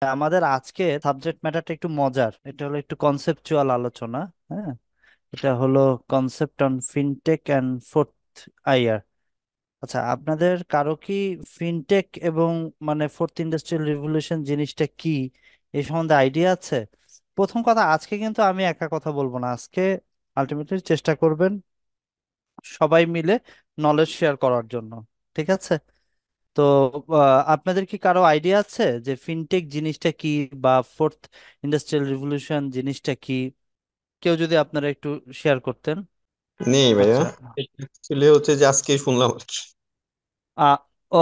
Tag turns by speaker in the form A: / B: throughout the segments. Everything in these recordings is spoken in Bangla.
A: আমাদের আজকে সাবজেক্ট ম্যাটারটা একটু মজার, এটা হলো একটু কনসেপচুয়াল আলোচনা। হ্যাঁ, এটা হলো concept on fintech and fourth Iyer. আচ্ছা, আপনাদের কারো কি ফিনটেক এবং মানে ফোর্থ ইন্ডাস্ট্রিয়াল রিভলিউশন জিনিসটা কি এই সম্বন্ধে আইডিয়া আছে? প্রথম কথা, আজকে কিন্তু আমি একা কথা বলবো না। আজকে আলটিমেটলি চেষ্টা করবেন সবাই মিলে নলেজ শেয়ার করার জন্য। ঠিক আছে? তো আপনাদের কি কারো আইডিয়া আছে যে ফিনটেক জিনিসটা কি বা ফোর্থ ইন্ডাস্ট্রিয়াল রিভলিউশন জিনিসটা কি? কেউ যদি আপনারা একটু শেয়ার করতেন।
B: নেই ভাইয়া।
A: আচ্ছা।
B: অ্যাকচুয়ালি হচ্ছে যে আজকে শুনলাম আর কি।
A: আ ও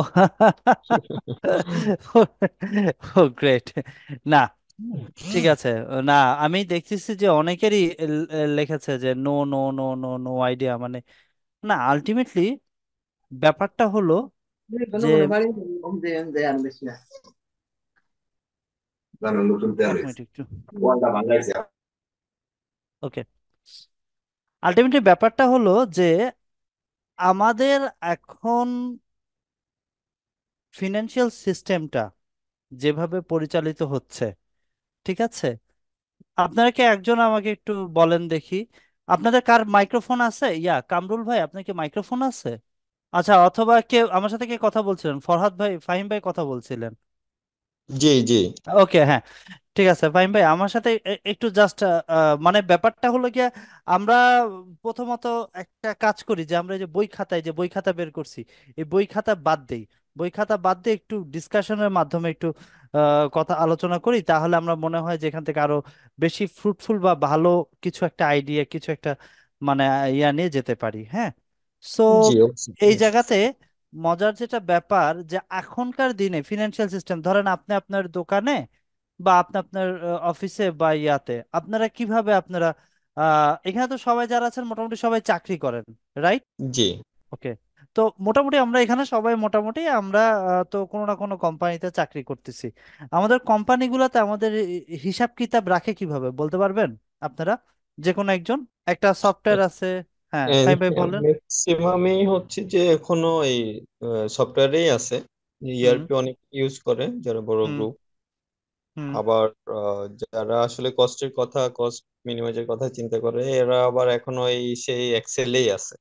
A: ও গ্রেট। না, ঠিক আছে। না, আমি দেখতেছি যে অনেকেরই লেখেছে যে no no no no no idea. মানে না, আলটিমেটলি ব্যাপারটা হলো যে এক মিনিট একটু। ওকে, আলটিমেটলি ব্যাপারটা হলো যে আমাদের এখন ফিনান্সিয়াল সিস্টেমটা যেভাবে পরিচালিত হচ্ছে, ঠিক আছে? আপনারা কি একজন আমাকে একটু বলেন দেখি, আপনাদের কার মাইক্রোফোন আছে? কামরুল ভাই, আপনার কি মাইক্রোফোন আছে? আচ্ছা, অথবা কে আমার সাথে কে কথা বলছিলেন? ফরহাদ ভাই, ফাহিম ভাই কথা বলছিলেন?
B: জি জি।
A: ওকে, হ্যাঁ, ঠিক আছে। ফাহিম ভাই আমার সাথে একটু জাস্ট মানে ব্যাপারটা হলো গিয়া, আমরা প্রথমত একটা কাজ করি যে আমরা এই যে বই খাতায় যে বই খাতা বের করছি, এই বই খাতা বাদ দেই। বই খাতা বাদ দিয়ে একটু ডিসকাশনের মাধ্যমে একটু কথা আলোচনা করি, তাহলে আমরা মনে হয় যে এখান থেকে আরো বেশি ফ্রুটফুল বা ভালো কিছু একটা আইডিয়া, কিছু একটা মানে নিয়ে যেতে পারি। হ্যাঁ, সো
B: জি অবশ্যই।
A: এই জায়গাতে মজার যেটা ব্যাপার যে এখনকার দিনে ফিনান্সিয়াল সিস্টেম, ধরেন আপনি আপনার দোকানে বা আপনি আপনার অফিসে বা আপনারা কিভাবে আপনারা এখানে তো সবাই যারা আছেন মোটামুটি সবাই চাকরি করেন, রাইট?
B: জি
A: ওকে। তো মোটামুটি আমরা এখানে সবাই মোটামুটি আমরা তো কোনো না কোনো কোম্পানিতে চাকরি করতেছি। আমাদের কোম্পানিগুলোতে আমাদের হিসাব কিতাব রাখে কিভাবে বলতে পারবেন আপনারা? যে কোনো একজন, একটা সফটওয়্যার আছে। হ্যাঁ, ফাইম ভাই বলেন।
B: ম্যাক্সিমামই হচ্ছে যে এখনো এই সফটওয়্যারেই আছে।
A: হুম
B: ইআরপি অনেক ইউজ করে যারা বড়
A: হুম
B: গ্রুপ।
A: হুম।
B: আবার যারা আসলে কস্ট মিনিমাইজের কথা চিন্তা করে এরা আবার এখনো এই সেই এক্সেলেই আছে।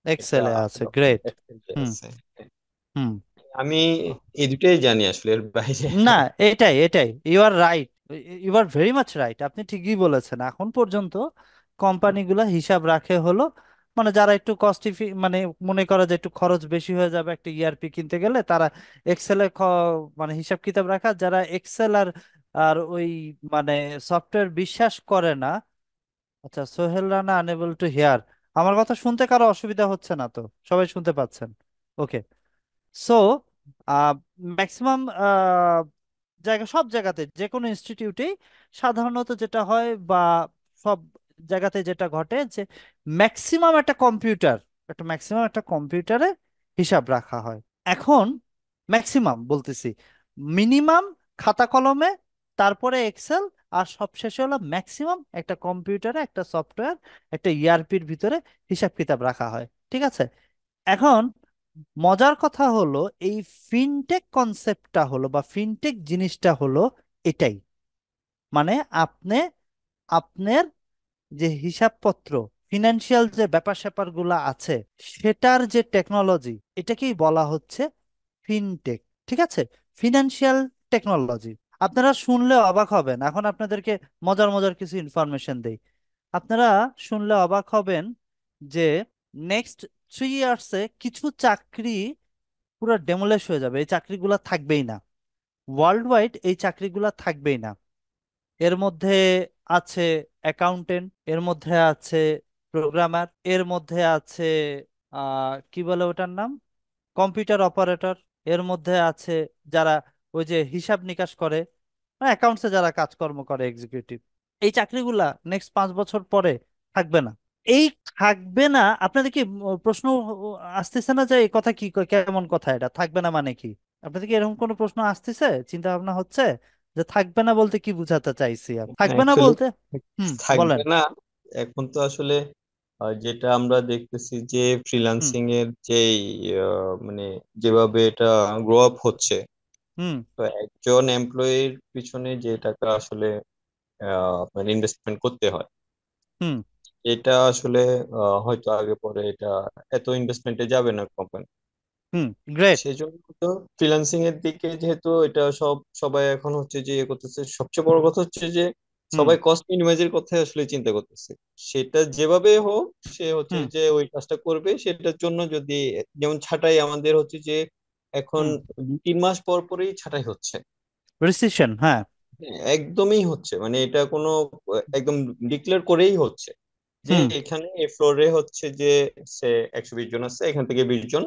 B: এটা
A: এক্সেলে
B: আছে
A: আছে, গ্রেট।
B: এক্সেলে
A: হুম
B: আছে।
A: হুম।
B: আমি এই দুটাই জানি আসলে, এর বাইরে
A: না, এটাই এটাই, you are right, you are very much right. আপনি ঠিকই বলেছেন। এখন পর্যন্ত কোম্পানিগুলো হিসাব রাখে হলো মানে যারা একটু কস্ট মানে মনে করে যে একটু খরচ বেশি হয়ে যাবে একটা ইআরপি কিনতে গেলে, তারা এক্সেলে মানে হিসাব কিতাব রাখা, যারা এক্সেল আর আর ওই মানে সফটওয়্যার বিশ্বাস করে না। আচ্ছা, Sohel Rana unable to here. আমার কথা শুনতে কারো অসুবিধা হচ্ছে না তো? সবাই শুনতে পাচ্ছেন? ওকে। সো ম্যাক্সিমাম জায়গা, সব জায়গাতে যে কোনো ইনস্টিটিউটেই সাধারণত যেটা হয় বা সব জায়গাতে যেটা ঘটে যে ম্যাক্সিমাম একটা কম্পিউটারে হিসাব রাখা হয়। এখন ম্যাক্সিমাম বলতেছি, মিনিমাম খাতা কলমে, তারপরে এক্সেল, আর সবশেষে হলো ম্যাক্সিমাম একটা কম্পিউটারে, একটা সফটওয়্যার, একটা ইআরপির ভিতরে হিসাব কিতাব রাখা হয়। ঠিক আছে? এখন মজার কথা হলো এই ফিনটেক কনসেপ্টটা হলো বা ফিনটেক জিনিসটা হলো এটাই। মানে আপনি আপনার যে হিসাবপত্র, ফিনান্সিয়াল যে ব্যাপার স্যাপার গুলা আছে, সেটার যে টেকনোলজি, এটাকেই বলা হচ্ছে ফিনটেক। ঠিক আছে? Financial technology. আপনারা শুনলে অবাক হবেন। এখন আপনাদেরকে মজার মজার কিছু ইনফরমেশন দেই। আপনারা শুনলে অবাক হবেন যে নেক্সট 3 ইয়ার্সে কিছু চাকরি পুরো ডেমোলিশ হয়ে যাবে, এই চাকরিগুলো থাকবেই না। ওয়ার্ল্ড ওয়াইড এই চাকরিগুলো থাকবেই না। এর মধ্যে আছে অ্যাকাউন্টেন্ট, এর মধ্যে আছে প্রোগ্রামার, এর মধ্যে আছে কি বলে ওটার নাম, কম্পিউটার অপারেটর, এর মধ্যে আছে যারা ওই যে হিসাব নিকাশ করে, অ্যাকাউন্টসে যারা কাজকর্ম করে, এক্সিকিউটিভ। এই চাকরিগুলা নেক্সট 5 বছর পরে থাকবে না। এই থাকবে না, আপনাদের কি প্রশ্ন আসতেছে না যে এই কথা কি কেমন কথা, এটা থাকবে না মানে কি? আপনাদের কি এরকম কোনো প্রশ্ন আসতেছে, চিন্তা ভাবনা হচ্ছে যে থাকবে না বলতে কি বোঝাতে চাইছি আমি? থাকবে না
B: অ্যাকচুয়ালি
A: বলতে বলেন।
B: থাকবে না। এখন তো আসলে যেটা আমরা দেখতেছি যে
A: হুম
B: ফ্রিল্যান্সিং এর যেই মানে যেভাবে এটা গ্রো আপ হচ্ছে,
A: হুম।
B: তো একজন এমপ্লয়ির পিছনে যে টাকা আসলে আপনার ইনভেস্টমেন্ট করতে হয়,
A: হুম।
B: এটা আসলে হয়তো আগে পরে এটা এত ইনভেস্টমেন্টে যাবে না কোম্পানি।
A: হুম। গ্রেট।
B: সেজন্য তো ফ্রিল্যান্সিং এর দিকে যেহেতু এটা সবাই এখন হচ্ছে যে ইয়ে করতেছে, সবচেয়ে বড় কথা হচ্ছে যে
A: হুম।
B: সবাই কস্ট মিনিমাইজের কথা আসলে চিন্তা করতেছে। সেটা যেভাবে হোক সে হচ্ছে
A: হুম।
B: যে ওই কাজটা করবে, সেটার জন্য যদি যেমন ছাঁটাই আমাদের হচ্ছে যে এখন
A: হুম।
B: 2-3 মাস পর পরই ছাঁটাই হচ্ছে।
A: রিসিশন, হ্যাঁ।
B: হ্যাঁ, একদমই হচ্ছে, মানে এটা কোনো একদম ডিক্লেয়ার করেই হচ্ছে যে
A: হুম।
B: এখানে এই ফ্লোরে হচ্ছে যে সে 120 জন আছে, এখান থেকে 20 জন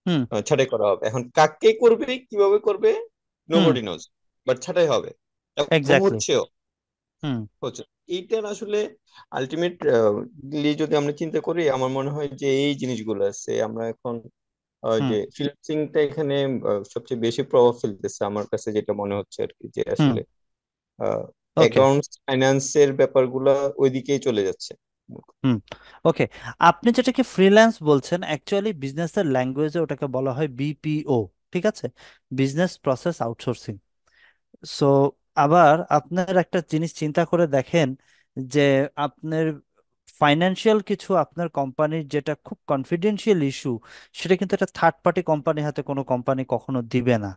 A: হুম।
B: ছাঁটাই করা হবে। এখন কাকে করবে কিভাবে করবে
A: হুম।
B: নোবডি নোজ, বাট ছাঁটাই হবে এবং
A: এক্স্যাক্টলি।
B: হচ্ছেও।
A: হুম।
B: হচ্ছে এইটার আসলে আলটিমেটলি যদি আমরা চিন্তা করি, আমার মনে হয় যে এই জিনিসগুলো আছে আমরা এখন
A: হুম।
B: যে ফ্রিল্যান্সিংটা এখানে সবচেয়ে বেশি প্রভাব ফেলতেছে আমার কাছে যেটা মনে হচ্ছে আর কি, যে
A: হুম।
B: আসলে
A: ওকে।
B: অ্যাকাউন্টস ফাইন্যান্সের ব্যাপারগুলা ওইদিকেই চলে যাচ্ছে।
A: হুম। ওকে। আপনি যেটাকে ফ্রিল্যান্স বলছেন, অ্যাকচুয়ালি বিজনেসের ল্যাঙ্গুয়েজে ওটাকে বলা হয় বিপিও। ঠিক আছে, বিজনেস প্রসেস আউটসোর্সিং। সো আবার আপনার একটা জিনিস চিন্তা করে দেখেন, যে আপনার ফাইন্যান্সিয়াল কিছু আপনার কোম্পানির যেটা খুব কনফিডেন্সিয়াল ইস্যু, সেটা কিন্তু একটা থার্ড পার্টি কোম্পানির হাতে কোনো কোম্পানি কখনো দিবে না।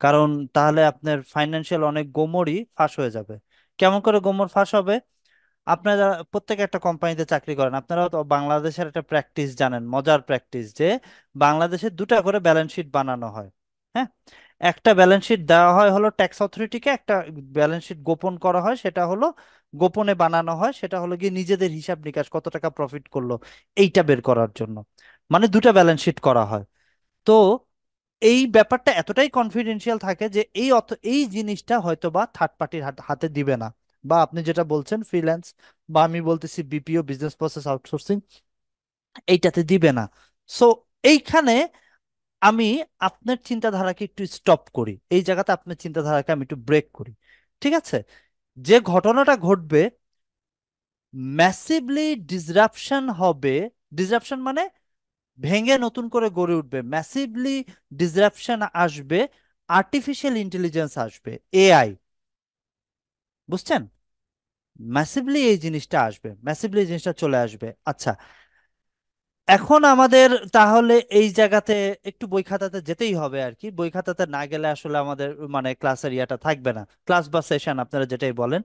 A: কারণ তাহলে আপনার ফাইন্যান্সিয়াল অনেক গোমরই ফাঁস হয়ে যাবে। কেমন করে গোমর ফাঁস হবে? আপনারা প্রত্যেক একটা কোম্পানিতে চাকরি করেন, আপনারাও তো বাংলাদেশের একটা প্র্যাকটিস জানেন, মজার প্র্যাকটিস, যে বাংলাদেশে দুটা করে ব্যালেন্স শিট বানানো হয়। হ্যাঁ, একটা ব্যালেন্স শিট দেওয়া হয় হলো ট্যাক্স অথরিটিকে, একটা ব্যালেন্স শিট গোপন করা হয়, সেটা হলো গোপনে বানানো হয়, সেটা হলো গিয়ে নিজেদের হিসাব নিকাশ কত টাকা প্রফিট করলো এইটা বের করার জন্য। মানে দুটা ব্যালেন্স শিট করা হয়। তো এই ব্যাপারটা এতটাই কনফিডেন্সিয়াল থাকে যে এই জিনিসটা হয়তো বা থার্ড পার্টির হাতে দিবে না। বা আপনি যেটা বলছেন ফ্রিল্যান্স, বা আমি বলতেছি বিপিও, বিজনেস প্রসেস আউটসোর্সিং, এইটাতে দিবে না। সো এইখানে আমি আপনার চিন্তাধারাকে একটু স্টপ করি, এই জায়গাতে আপনার চিন্তাধারাকে আমি একটু ব্রেক করি। ঠিক আছে, যে ঘটনাটা ঘটবে, ম্যাসিভলি ডিসরাপশন হবে। ডিসরাপশন মানে ভেঙে নতুন করে গড়ে উঠবে, ম্যাসিভলি ডিসরাপশন আসবে, আর্টিফিশিয়াল ইন্টেলিজেন্স আসবে, এআই। বুঝছেন? ম্যাসিভলি এই জিনিসটা আসবে, ম্যাসিভলি এই জিনিসটা চলে আসবে। আচ্ছা, এখন আমাদের তাহলে এই জায়গাতে একটু বই খাতাতে যেতেই হবে আর কি। বই খাতাতে না গেলে আসলে আমাদের মানে ক্লাসের ইয়াটা থাকবে না, ক্লাস বা সেশন আপনারা যেটাই বলেন,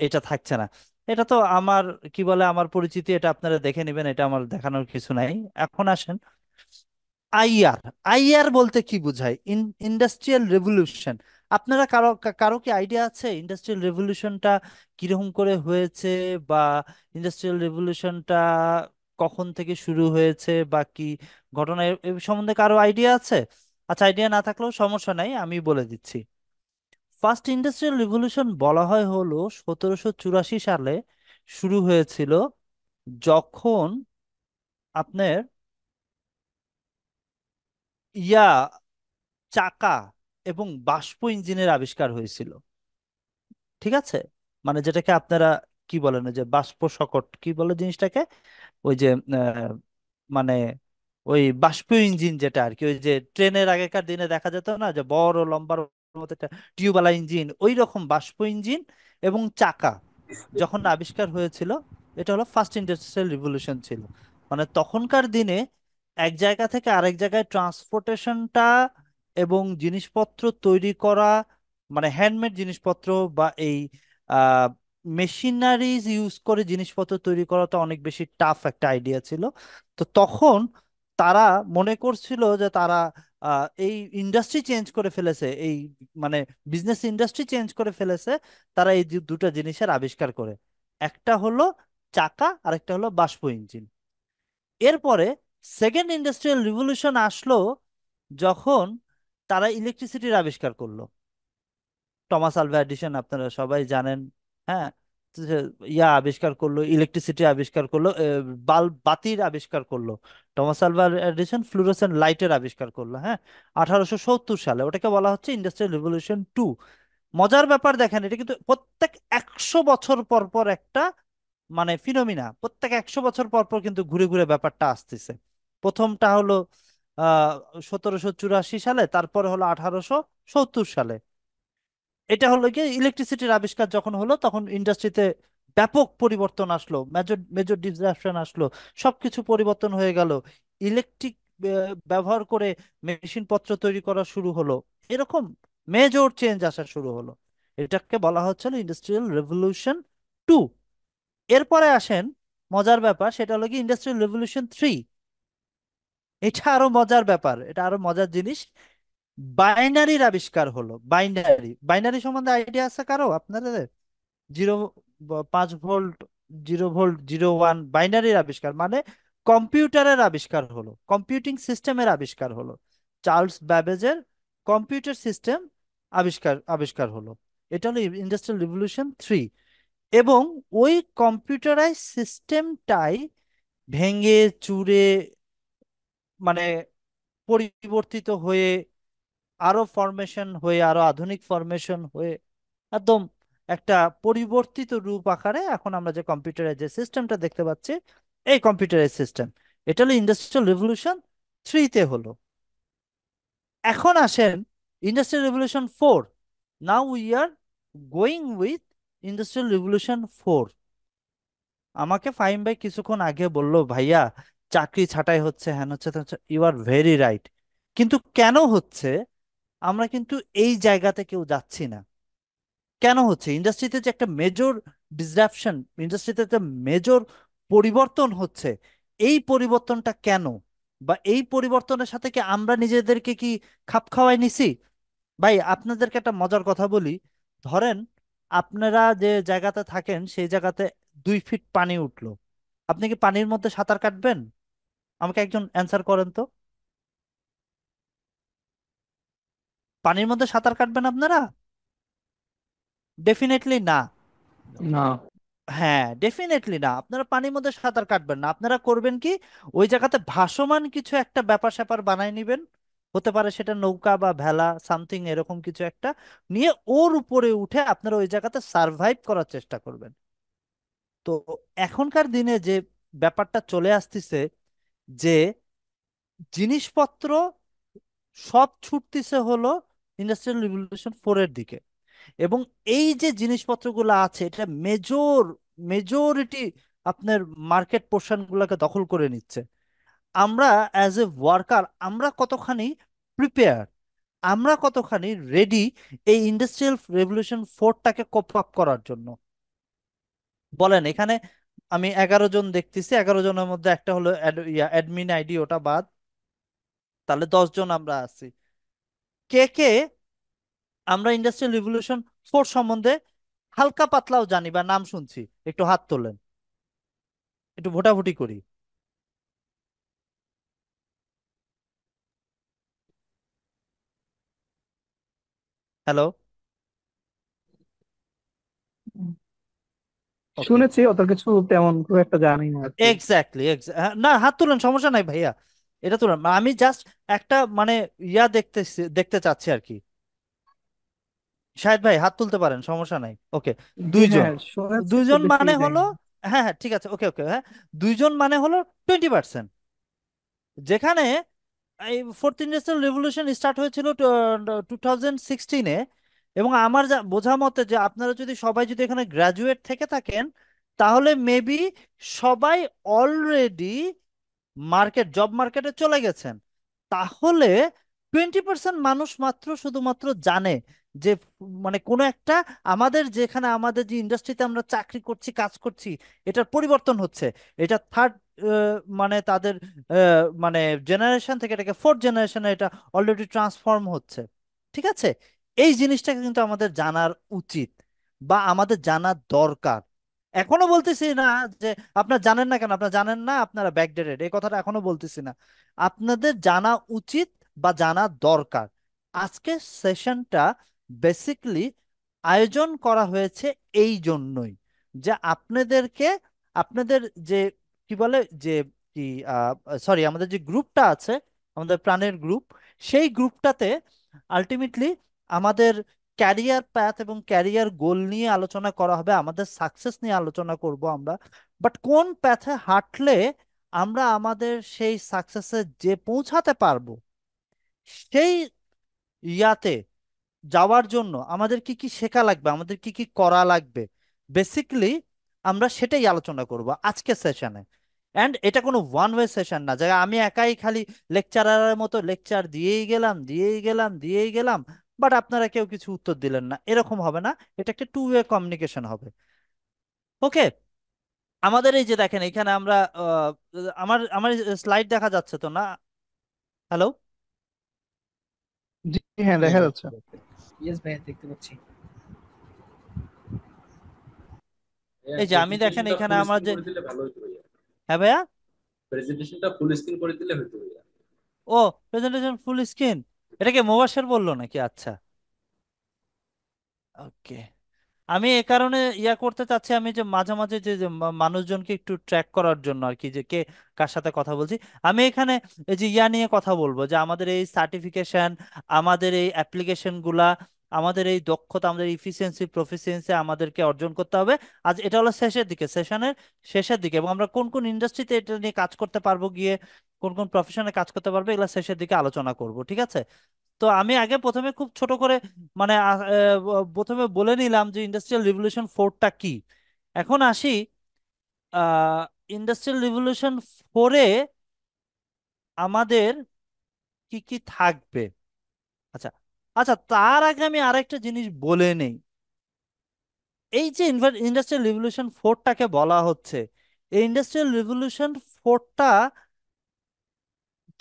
A: এটা থাকছে না। এটা তো আমার কি বলে, আমার পরিচিতি, এটা আপনারা দেখে নেবেন, এটা আমার দেখানোর কিছু নাই। এখন আসেন, আইআর। আইআর বলতে কি বোঝায়? Industrial revolution. আপনারা কারো কারো কি আইডিয়া আছে ইন্ডাস্ট্রিয়াল রেভলিউশনটা কিরকম করে হয়েছে, বা ইন্ডাস্ট্রিয়াল রেভলিউশনটা কখন থেকে শুরু হয়েছে, বা কি ঘটনা, এ সম্বন্ধে কারো আইডিয়া আছে? আচ্ছা, আইডিয়া না থাকলেও সমস্যা নাই, আমি বলে দিচ্ছি। ফার্স্ট ইন্ডাস্ট্রিয়াল রেভলিউশন বলা হয় হলো 1784 সালে শুরু হয়েছিল, যখন আপনার ইয়া চাকা এবং বাষ্প ইঞ্জিনের আবিষ্কার হয়েছিল। ঠিক আছে, মানে যেটাকে আপনারা কি বলেন, ওই যে বাষ্প সকট কি বলে জিনিসটাকে, ওই যে আহ, মানে ওই বাষ্প ইঞ্জিন যেটা আর কি, ওই যে ট্রেনের আগেকার দিনে দেখা যেত না যে বড় লম্বার মতো একটা টিউবওয়ালা ইঞ্জিন, ওই রকম বাষ্প ইঞ্জিন এবং চাকা যখন আবিষ্কার হয়েছিল, এটা হলো ফার্স্ট ইন্ডাস্ট্রিয়াল রিভলিউশন ছিল। মানে তখনকার দিনে এক জায়গা থেকে আরেক জায়গায় ট্রান্সপোর্টেশনটা এবং জিনিসপত্র তৈরি করা, মানে হ্যান্ডমেড জিনিসপত্র বা এই মেশিনারিজ ইউজ করে জিনিসপত্র তৈরি করাটা অনেক বেশি টাফ একটা আইডিয়া ছিল। তো তখন তারা মনে করছিল যে তারা এই ইন্ডাস্ট্রি চেঞ্জ করে ফেলেছে, এই মানে বিজনেস ইন্ডাস্ট্রি চেঞ্জ করে ফেলেছে, তারা এই দুটো জিনিসের আবিষ্কার করে। একটা হলো চাকা, আর একটা হলো বাষ্প ইঞ্জিন। এরপরে সেকেন্ড ইন্ডাস্ট্রিয়াল রিভলিউশন আসলো, যখন তারা ইলেকট্রিসিটির আবিষ্কার করলো। টমাস আলভা এডিসন আপনারা সবাই জানেন। হ্যাঁ, তো ইয়া আবিষ্কার করলো, ইলেকট্রিসিটি আবিষ্কার করলো, বাল্ব বাতির আবিষ্কার করলো। টমাস আলভা এডিসন ফ্লুরোসেন্ট লাইটের আবিষ্কার করলো, হ্যাঁ, 1870 সালে। ওটাকে বলা হচ্ছে ইন্ডাস্ট্রিয়াল রিভলিউশন টু। মজার ব্যাপার দেখেন, এটা কিন্তু প্রত্যেক 100 বছর পর পর একটা মানে ফিনোমিনা, প্রত্যেক 100 বছর পর পর কিন্তু ঘুরে ঘুরে ব্যাপারটা আসতেছে। প্রথমটা হলো আহ 1784 সালে, তারপরে হলো 1870 সালে। এটা হলো কি ইলেকট্রিসিটির আবিষ্কার যখন হলো তখন ইন্ডাস্ট্রিতে ব্যাপক পরিবর্তন আসলো, মেজর মেজর ডিসরাপশন আসলো, সবকিছু পরিবর্তন হয়ে গেল। ইলেকট্রিক ব্যবহার করে মেশিন পত্র তৈরি করা শুরু হলো, এরকম মেজর চেঞ্জ আসা শুরু হলো। এটাকে বলা হচ্ছিল ইন্ডাস্ট্রিয়াল রেভলিউশন 2। এরপরে আসেন মজার ব্যাপার, সেটা হলো কি ইন্ডাস্ট্রিয়াল রেভলিউশন 3। এটা আরো মজার ব্যাপার, এটা আরো মজার জিনিস। বাইনারির আবিষ্কার হলো। বাইনারি বাইনারি সম্বন্ধে আইডিয়া আছে কারো আপনাদের? 5 ভোল্ট, 0 ভোল্ট, 0 1, বাইনারির আবিষ্কার মানে কম্পিউটারের আবিষ্কার হলো, কম্পিউটিং সিস্টেমের আবিষ্কার হলো। চার্লস ব্যাবেজের কম্পিউটার সিস্টেম আবিষ্কার হলো। এটা হলো ইন্ডাস্ট্রিয়াল রিভলিউশন 3। এবং ওই কম্পিউটারাইজ সিস্টেমটাই ভেঙে চুরে, মানে পরিবর্তিত হয়ে, আরো ফরমেশন হয়ে, আরো আধুনিক ফরমেশন হয়ে, একদম একটা পরিবর্তিত রূপ আকারে এখন আমরা যে কম্পিউটারের যে সিস্টেমটা দেখতে পাচ্ছি, এই কম্পিউটারের সিস্টেম, এটা হলো ইন্ডাস্ট্রিয়াল রেভলিউশন 3-তে হলো। এখন আসেন industrial revolution 4। Now we are going with industrial revolution 4। আমাকে ফাহিম ভাই কিছুক্ষণ আগে বললো, ভাইয়া চাকরি ছাঁটাই হচ্ছে, হ্যান হচ্ছে, ত্যান হচ্ছে। You are very right. কিন্তু কেন হচ্ছে? আমরা কিন্তু এই জায়গাতে কেউ যাচ্ছি না। কেন হচ্ছে? ইন্ডাস্ট্রিতে যে একটা মেজর ডিসরাপশন, ইন্ডাস্ট্রিতে একটা মেজর পরিবর্তন হচ্ছে, এই পরিবর্তনটা কেন? বা এই পরিবর্তনের সাথে কি আমরা নিজেদেরকে কি খাপ খাওয়াই নিছি? ভাই আপনাদেরকে একটা মজার কথা বলি। ধরেন আপনারা যে জায়গাতে থাকেন সেই জায়গাতে 2 ফিট পানি উঠলো, আপনি কি পানির মধ্যে সাঁতার কাটবেন? আমাকে একজন অ্যান্সার করেন তো। পানির মধ্যে সাঁতার কাটবেন আপনারা? ডেফিনেটলি না।
C: না।
A: হ্যাঁ, ডেফিনেটলি না, আপনারা পানির মধ্যে সাঁতার কাটবেন না। আপনারা করবেন কি, ওই জায়গাতে ভাসমান কিছু একটা ব্যাপার স্যাপার বানাই নিবেন। হতে পারে সেটা নৌকা বা ভেলা, সামথিং এরকম কিছু একটা নিয়ে ওর উপরে উঠে আপনারা ওই জায়গাতে সার্ভাইভ করার চেষ্টা করবেন। তো এখনকার দিনে যে ব্যাপারটা চলে আসতেছে, যে জিনিসপত্র সব ছুটতেছে হলো ইন্ডাস্ট্রিয়াল রিভলিউশন 4-এর দিকে। এবং এই যে জিনিসপত্রগুলো আছে এটা মেজরিটি আপনার মার্কেট পোর্শন গুলোকে দখল করে নিচ্ছে। আমরা অ্যাজ এ ওয়ার্কার আমরা কতখানি প্রিপেয়ার, আমরা কতখানি রেডি এই ইন্ডাস্ট্রিয়াল রেভলিউশন 4টাকে কোপ আপ করার জন্য? বলেন এখানে। আমি 11 জন দেখতেছি, 11 জনের মধ্যে একটা হলো অ্যাডমিন আইডি, ওটা বাদ, তাহলে 10 জন আমরা আছি। কে কে আমরা ইন্ডাস্ট্রিয়াল রিভলিউশন 4 সম্বন্ধে হালকা পাতলাও জানি বা নাম শুনছি? একটু হাত তোলেন, একটু ভোটাভুটি করি। হ্যালো। ওকে।
C: শুনেছি, অত কিছু তেমন খুব একটা জানি না আর কি।
A: এক্স্যাক্টলি, না হাত তুলেন, সমস্যা নাই ভাইয়া, এটা তুলেন। আমি জাস্ট একটা মানে দেখতে চাচ্ছি আর কি। শাহেদ ভাই হাত তুলতে পারেন, সমস্যা নাই, ওকে।
C: জি
A: 2 জন।
C: হ্যাঁ, শুনেছি, খুব
A: দুইজন
C: বেশি
A: মানে
C: জানি
A: হলো,
C: না।
A: হ্যাঁ হ্যাঁ ঠিক আছে, ওকে ওকে, হ্যাঁ। 2 জন মানে হলো 20%। যেখানে এই ফোর্থ ইন্ডাস্ট্রিয়াল রেভলিউশন স্টার্ট হয়েছিল 2016-এ। এবং আমার যা বোঝা মতে যে আপনারা যদি সবাই যদি এখানে গ্রাজুয়েট থেকে থাকেন, তাহলে মেবি সবাই অলরেডি জব মার্কেটে চলে গেছেন। তাহলে 20% মানুষ মাত্র শুধুমাত্র জানে যে মানে কোনো একটা, আমাদের যেখানে আমাদের যে ইন্ডাস্ট্রিতে আমরা চাকরি করছি, কাজ করছি, এটার পরিবর্তন হচ্ছে। এটা থার্ড মানে তাদের মানে জেনারেশন থেকে এটাকে ফোর্থ জেনারেশনে এটা অলরেডি ট্রান্সফর্ম হচ্ছে। ঠিক আছে, এই জিনিসটা কিন্তু আমাদের জানার উচিত বা আমাদের জানার দরকার। এখনো বলতেছি না যে আপনারা জানেন না, কেন আপনারা জানেন না আপনারা ব্যাকডেটেড, এই কথাটা এখনো বলতেছি না। আপনাদের জানা উচিত বা জানা দরকার। আজকে সেশনটা বেসিকলি আয়োজন করা হয়েছে এই জন্যই, যে আপনাদেরকে, আপনাদের যে কি বলে যে কি সরি, আমাদের যে গ্রুপটা আছে, আমাদের প্রাণের গ্রুপ, সেই গ্রুপটাতে আলটিমেটলি আমাদের ক্যারিয়ার প্যাথ এবং ক্যারিয়ার গোল নিয়ে আলোচনা করা হবে, আমাদের সাকসেস নিয়ে আলোচনা করব আমরা। বাট কোন প্যাথে হাঁটলে আমরা আমাদের সেই সাকসেসে যে পৌঁছাতে পারবো, সেই ইয়াতে যাওয়ার জন্য আমাদের কি কি শেখা লাগবে, আমাদের কি কি করা লাগবে, বেসিকলি আমরা সেটাই আলোচনা করব আজকের সেশনে। অ্যান্ড এটা কোনো ওয়ান ওয়ে সেশন না, যে আমি একাই খালি লেকচারারের মতো লেকচার দিয়েই গেলাম, বাট আপনারা কেউ কিছু উত্তর দিলেন না, এরকম হবে না। এটা একটা টু ওয়ে কমিউনিকেশন হবে। ওকে, আমাদের এই যে দেখেন এখানে আমরা আমার আমার স্লাইড দেখা যাচ্ছে তো না? হ্যালো?
C: জি, হ্যাঁ,
B: জি
C: দেখা
B: ভাই
C: যাচ্ছে।
B: ঠিক আছে।
D: ইয়েস ভাইয়া দেখতে পাচ্ছি।
E: ভাইয়া
A: এই যে আমি দেখেন
E: প্রেজেন্টেশনটা
A: এখানে
E: ফুল
A: আমার
E: স্ক্রিন
A: যে,
E: করে দিলে ভালো হতো ভাইয়া।
A: হ্যাঁ ভাইয়া,
E: প্রেজেন্টেশনটা ফুল স্ক্রিন করে দিলে হতো ভাইয়া।
A: ও প্রেজেন্টেশন ফুল স্ক্রিন, এটাকে মোবাশের বললো নাকি? আচ্ছা, ওকে। আমি এ কারণে ইয়া করতে চাচ্ছি, আমি যে মাঝে মাঝে যে যে মানুষজনকে একটু ট্র্যাক করার জন্য আর কি, যে কে কার সাথে কথা বলছি। আমি এখানে এই যে ইয়া নিয়ে কথা বলবো, যে আমাদের এই সার্টিফিকেশন, আমাদের এই অ্যাপ্লিকেশন গুলা, আমাদের এই দক্ষতা, আমাদের ইফিসিয়েন্সি প্রফিসিয়েন্সি আমাদেরকে অর্জন করতে হবে। আজ এটা হলো শেষের দিকে, সেশনের শেষের দিকে, এবং আমরা কোন কোন ইন্ডাস্ট্রিতে এটা নিয়ে কাজ করতে পারবো, গিয়ে কোন কোন প্রফেশনে কাজ করতে পারবো, এগুলো শেষের দিকে আলোচনা করব, ঠিক আছে? তো আমি আগে প্রথমে খুব ছোট করে মানে প্রথমে বলে নিলাম যে ইন্ডাস্ট্রিয়াল রিভলিউশন ফোরটা কি। এখন আসি ইন্ডাস্ট্রিয়াল রিভলিউশন ফোরে আমাদের কি কি থাকবে। আচ্ছা, আচ্ছা, তার আগে আমি আরেকটা জিনিস বলে নেই। এই যে ইন্ডাস্ট্রিয়াল রিভলিউশন ফোরটাকে বলা হচ্ছে, এই ইন্ডাস্ট্রিয়াল রিভলিউশন ফোরটা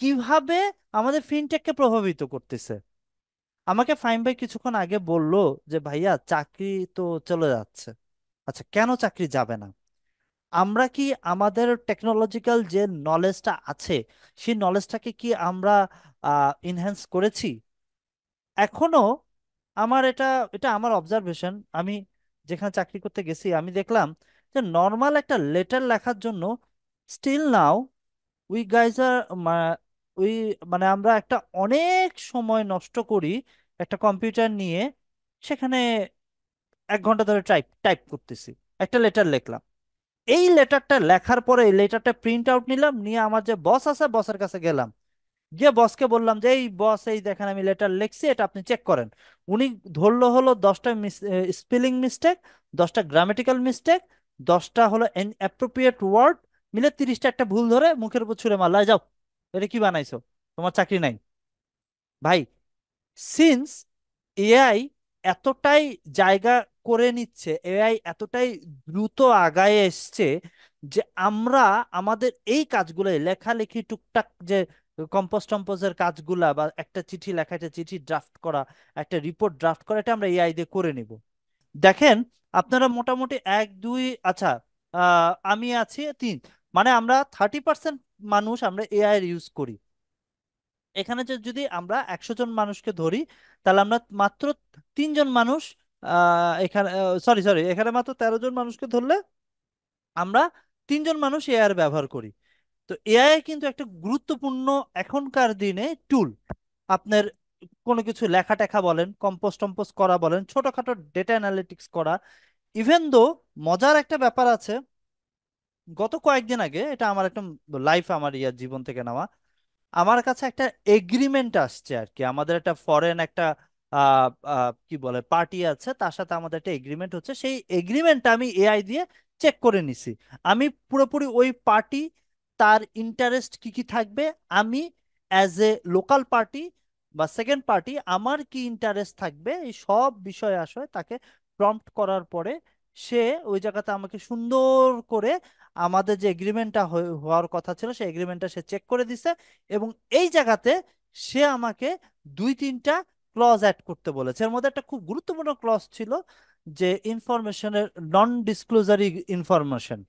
A: কিভাবে আমাদের ফিনটেককে প্রভাবিত করতেছে। আমাকে ফাইম ভাই কিছুক্ষণ আগে বলল যে ভাইয়া চাকরি তো চলে যাচ্ছে। আচ্ছা, কেন চাকরি যাবে না? আমরা কি আমাদের টেকনোলজিক্যাল যে নলেজটা আছে, সেই নলেজটাকে কি আমরা ইনহ্যান্স করেছি এখনো? আমার এটা এটা আমার অবজারভেশন। আমি যেখানে চাকরি করতে গেছি আমি দেখলাম যে নর্মাল একটা লেটার লেখার জন্য still now we guys are we মানে আমরা একটা অনেক সময় নষ্ট করি একটা কম্পিউটার নিয়ে, সেখানে 1 ঘন্টা ধরে টাইপ টাইপ করতেছি, একটা লেটার লিখলাম। এই লেটারটা লেখার পরে এই লেটারটা প্রিন্ট আউট নিলাম, নিয়ে আমার যে বস আছে বসের কাছে গেলাম, গিয়ে বসকে বললাম যে এই বস, এই দেখেন আমি লেটার লিখছি, এটা আপনি চেক করেন। উনি ধরলো হলো 10টা স্পেলিং মিস্টেক, 10টা গ্রামেটিক্যাল মিস্টেক, 10টা হলো অ্যাপ্রোপ্রিয়েট ওয়ার্ড, মিলে 30টা একটা ভুল ধরে মুখের উপর ছুঁড়ে মারলা, যাও এটা কি বানাইছো, তোমার চাকরি নাই। ভাই, সিন্স এআই এতটাই জায়গা করে নিচ্ছে, এআই এতটাই দ্রুত আগায় এসছে, যে আমরা আমাদের এই কাজগুলো, লেখালেখি টুকটাক যে কম্পোজ টম্পোজের কাজগুলা, বা একটা চিঠি লেখা, একটা চিঠি ড্রাফট করা, একটা রিপোর্ট ড্রাফট করা, এটা আমরা এআই দিয়ে করে নিব। দেখেন, আপনারা মোটামুটি এক দুই, আচ্ছা, আমি আছি তিন, মানে আমরা 30% মানুষ আমরা এআই এর ইউজ করি। এখানে যে যদি আমরা 100 জন মানুষকে ধরি, তাহলে আমরা মাত্র 3 জন মানুষ এখানে, সরি সরি, এখানে মাত্র 13 জন মানুষকে ধরলে আমরা 3 জন মানুষ এআই এর ব্যবহার করি। তো এআই কিন্তু একটা গুরুত্বপূর্ণ এখনকার দিনে টুল। আপনার কোনো কিছু লেখা টেখা বলেন, কম্পোজ টম্পোজ করা বলেন, ছোটখাটো ডেটা অ্যানালিটিক্স করা। ইভেন দো মজার একটা ব্যাপার আছে, গত কয়েকদিন আগে, এটা আমার একটা লাইফ, আমার ইয়ার জীবন থেকে নেওয়া, আমার কাছে একটা এগ্রিমেন্ট আসছে আর কি। আমাদের একটা ফরেন একটা কি বলে পার্টি আছে, তার সাথে আমাদের একটা এগ্রিমেন্ট হচ্ছে। সেই এগ্রিমেন্টটা আমি এআই দিয়ে চেক করে নিছি। আমি পুরোপুরি ওই পার্টি, তার ইন্টারেস্ট কি কি থাকবে, আমি অ্যাজ এ লোকাল পার্টি বা সেকেন্ড পার্টি আমার কি ইন্টারেস্ট থাকবে, এই সব বিষয় আসলে তাকে প্রম্পট করার পরে সে ওই জায়গাতে আমাকে সুন্দর করে আমাদের যে এগ্রিমেন্টটা হওয়ার কথা ছিল সেই এগ্রিমেন্টটা সে চেক করে দিছে। এবং এই জায়গাতে সে আমাকে 2-3টা ক্লজ অ্যাড করতে বলেছে। এর মধ্যে একটা খুব গুরুত্বপূর্ণ ক্লজ ছিল, যে ইনফরমেশনের নন ডিসক্লোজারি ইনফরমেশন।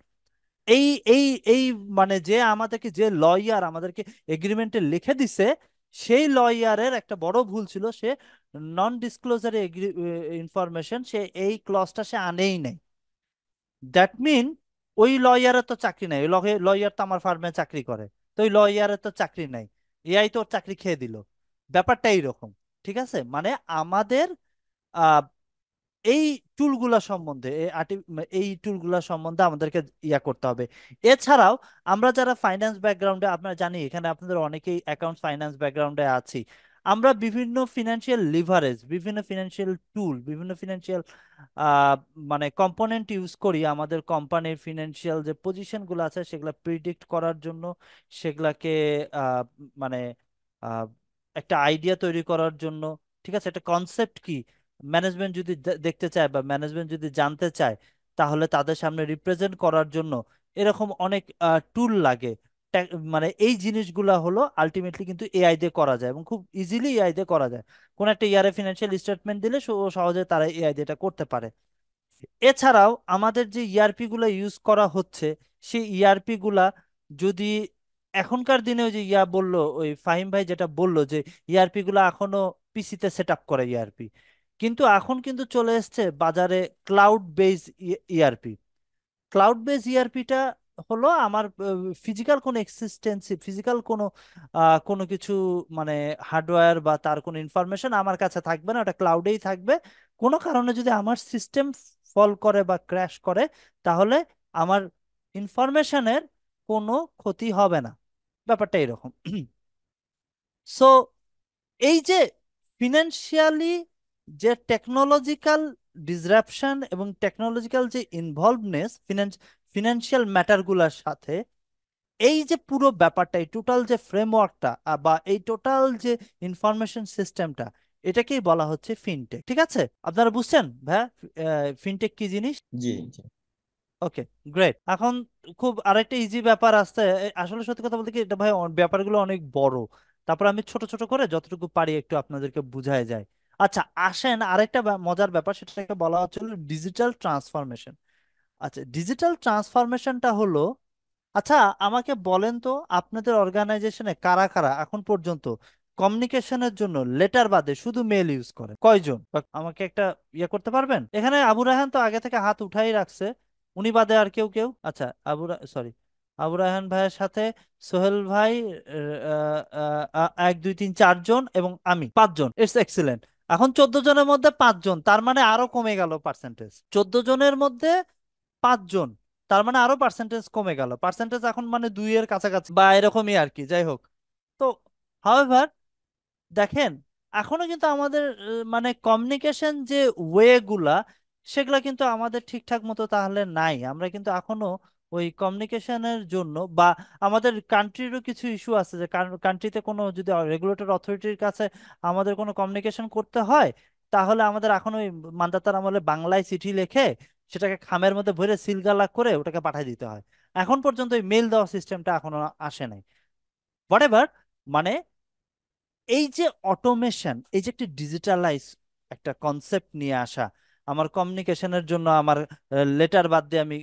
A: এই এই এই মানে যে আমাদেরকে, যে লয়ার আমাদেরকে এগ্রিমেন্টে লিখে দিছে, সেই লয়ারের একটা বড় ভুল ছিল, সে নন ডিসক্লোজারি ইনফরমেশন, সে এই ক্লজটা সে আনেই নাই। দ্যাট মিন ওই লয়ারের তো চাকরি নাই, ওই লয়ার তো আমার ফার্মে চাকরি করে, তো ওই লয়ারের তো চাকরি নাই, এআই তো ওর চাকরি খেয়ে দিল। ব্যাপারটা এইরকম, ঠিক আছে? মানে আমাদের এই টুলগুলা সম্বন্ধে এই টুলগুলা সম্বন্ধে আমাদেরকে ইয়া করতে হবে। এছাড়াও আমরা যারা ফাইন্যান্স ব্যাকগ্রাউন্ডে, আপনারা জানি এখানে আপনাদের অনেকেই অ্যাকাউন্ট ফাইন্যান্স ব্যাকগ্রাউন্ডে আছি, আমরা বিভিন্ন ফিনান্সিয়াল লিভারেজ, বিভিন্ন ফিনান্সিয়াল টুল, বিভিন্ন ফিনান্সিয়াল মানে কম্পোনেন্ট ইউজ করি আমাদের কোম্পানির ফিনান্সিয়াল যে পজিশনগুলো আছে সেগুলো প্রিডিক্ট করার জন্য, সেগুলাকে মানে আহ, একটা আইডিয়া তৈরি করার জন্য। ঠিক আছে, একটা কনসেপ্ট কি ম্যানেজমেন্ট যদি দেখতে চায় বা ম্যানেজমেন্ট যদি জানতে চায়, তাহলে তাদের সামনে রিপ্রেজেন্ট করার জন্য এরকম অনেক টুল লাগে। মানে এই জিনিসগুলা হলো আলটিমেটলি কিন্তু এআই দিয়ে করা যায় এবং খুব ইজিলি এআই দিয়ে করা যায়। কোন একটা ইয়ারে ফিনান্সিয়াল স্টেটমেন্ট দিলে সহজে তারা এআই দিয়ে এটা করতে পারে। এছাড়াও আমাদের যে ইআরপি গুলা ইউজ করা হচ্ছে, সেই ইআরপি গুলা যদি এখনকার দিনে ওই যে বললো ওই ফাহিম ভাই যেটা বললো যে ইআরপি গুলা এখনো পিসিতে সেট আপ করে ইআরপি, কিন্তু এখন কিন্তু চলে এসছে বাজারে cloud based ERP. Cloud based ইআরপিটা হলো আমার ফিজিক্যাল কোনো এক্সিস্টেন্সি, ফিজিক্যাল কোনো কোনো কিছু মানে হার্ডওয়্যার বা তার কোনো ইনফরমেশন আমার কাছে থাকবে না, ওটা ক্লাউডেই থাকবে। কোনো কারণে যদি আমার সিস্টেম ফল করে বা ক্র্যাশ করে, তাহলে আমার ইনফরমেশনের কোনো ক্ষতি হবে না। ব্যাপারটা এরকম। সো এই যে ফিনান্সিয়ালি যে টেকনোলজিক্যাল ডিসরাপশন এবং টেকনোলজিক্যাল যে ইনভলভনেস ফিনান্সিয়াল ম্যাটারগুলোর সাথে, এই যে পুরো ব্যাপারটা, এই টোটাল যে ফ্রেমওয়ার্কটা বা এই টোটাল যে ইনফরমেশন সিস্টেমটা, এটাকেই বলা হচ্ছে ফিনটেক। ঠিক আছে, আপনারা বুঝছেন ভাইয়া ফিনটেক কি জিনিস?
B: জি জি।
A: ওকে, গ্রেট। এখন খুব আরেকটা ইজি ব্যাপার আসছে। আসলে সত্যি কথা বলতে কি, এটা ভাই ব্যাপারগুলো অনেক বড়, তারপর আমি ছোট ছোট করে যতটুকু পারি একটু আপনাদেরকে বুঝায় যায়। আচ্ছা আসেন, আরেকটা মজার ব্যাপার, সেটাকে বলা হচ্ছে ডিজিটাল ট্রান্সফরমেশন। আচ্ছা, ডিজিটাল ট্রান্সফরমেশনটা হলো, আচ্ছা আমাকে বলেন তো, আপনাদের অর্গানাইজেশনে কারা কারা এখন পর্যন্ত কমিউনিকেশনের জন্য লেটার বাদে শুধু মেল ইউজ করে? কয়জন? বা আমাকে একটা ইয়ে করতে পারবেন? এখানে আবু রায়হান তো আগে থেকে হাত উঠাই রাখছে, উনি বাদে আর কেউ কেউ? আচ্ছা, সরি, আবু রায়হান ভাইয়ের সাথে সোহেল ভাই, 1 2 3 4 জন এবং আমি 5 জন। It's excellent. এখন 14 জনের মধ্যে 5 জন, তার মানে আরো কমে গেল পার্সেন্টেজ। 14 জনের মধ্যে 5 জন, তার মানে আরো পার্সেন্টেজ কমে গেল। পার্সেন্টেজ এখন মানে 2 এর কাছাকাছি বা এরকমই আর কি, যাই হোক। তো হাওয়েভার দেখেন, এখনো কিন্তু আমাদের মানে কমিউনিকেশন যে ওয়ে গুলা, সেগুলা কিন্তু আমাদের ঠিকঠাক মতো তাহলে নাই। আমরা কিন্তু এখনো ওই কমিউনিকেশনের জন্য বা আমাদের কান্ট্রিরও কিছু ইস্যু আছে, যে কান্ট্রিতে কোনো যদি রেগুলেটর অথরিটির কাছে আমাদের কোনো কমিউনিকেশন করতে হয়, তাহলে আমাদের এখন ওই মান্দাতার আমলে বাংলায় চিঠি লিখে সেটাকে খামের মধ্যে ভরে সিলগালা করে ওটাকে পাঠিয়ে দিতে হয়। এখন পর্যন্ত ওই মেল দেওয়ার সিস্টেমটা এখনো আসে নাই। হোয়াট এভার, মানে এই যে অটোমেশন, এই যে একটা ডিজিটালাইজ একটা কনসেপ্ট নিয়ে আসা, আমার কমিউনিকেশনের জন্য আমার লেটার বাদ দিয়ে আমি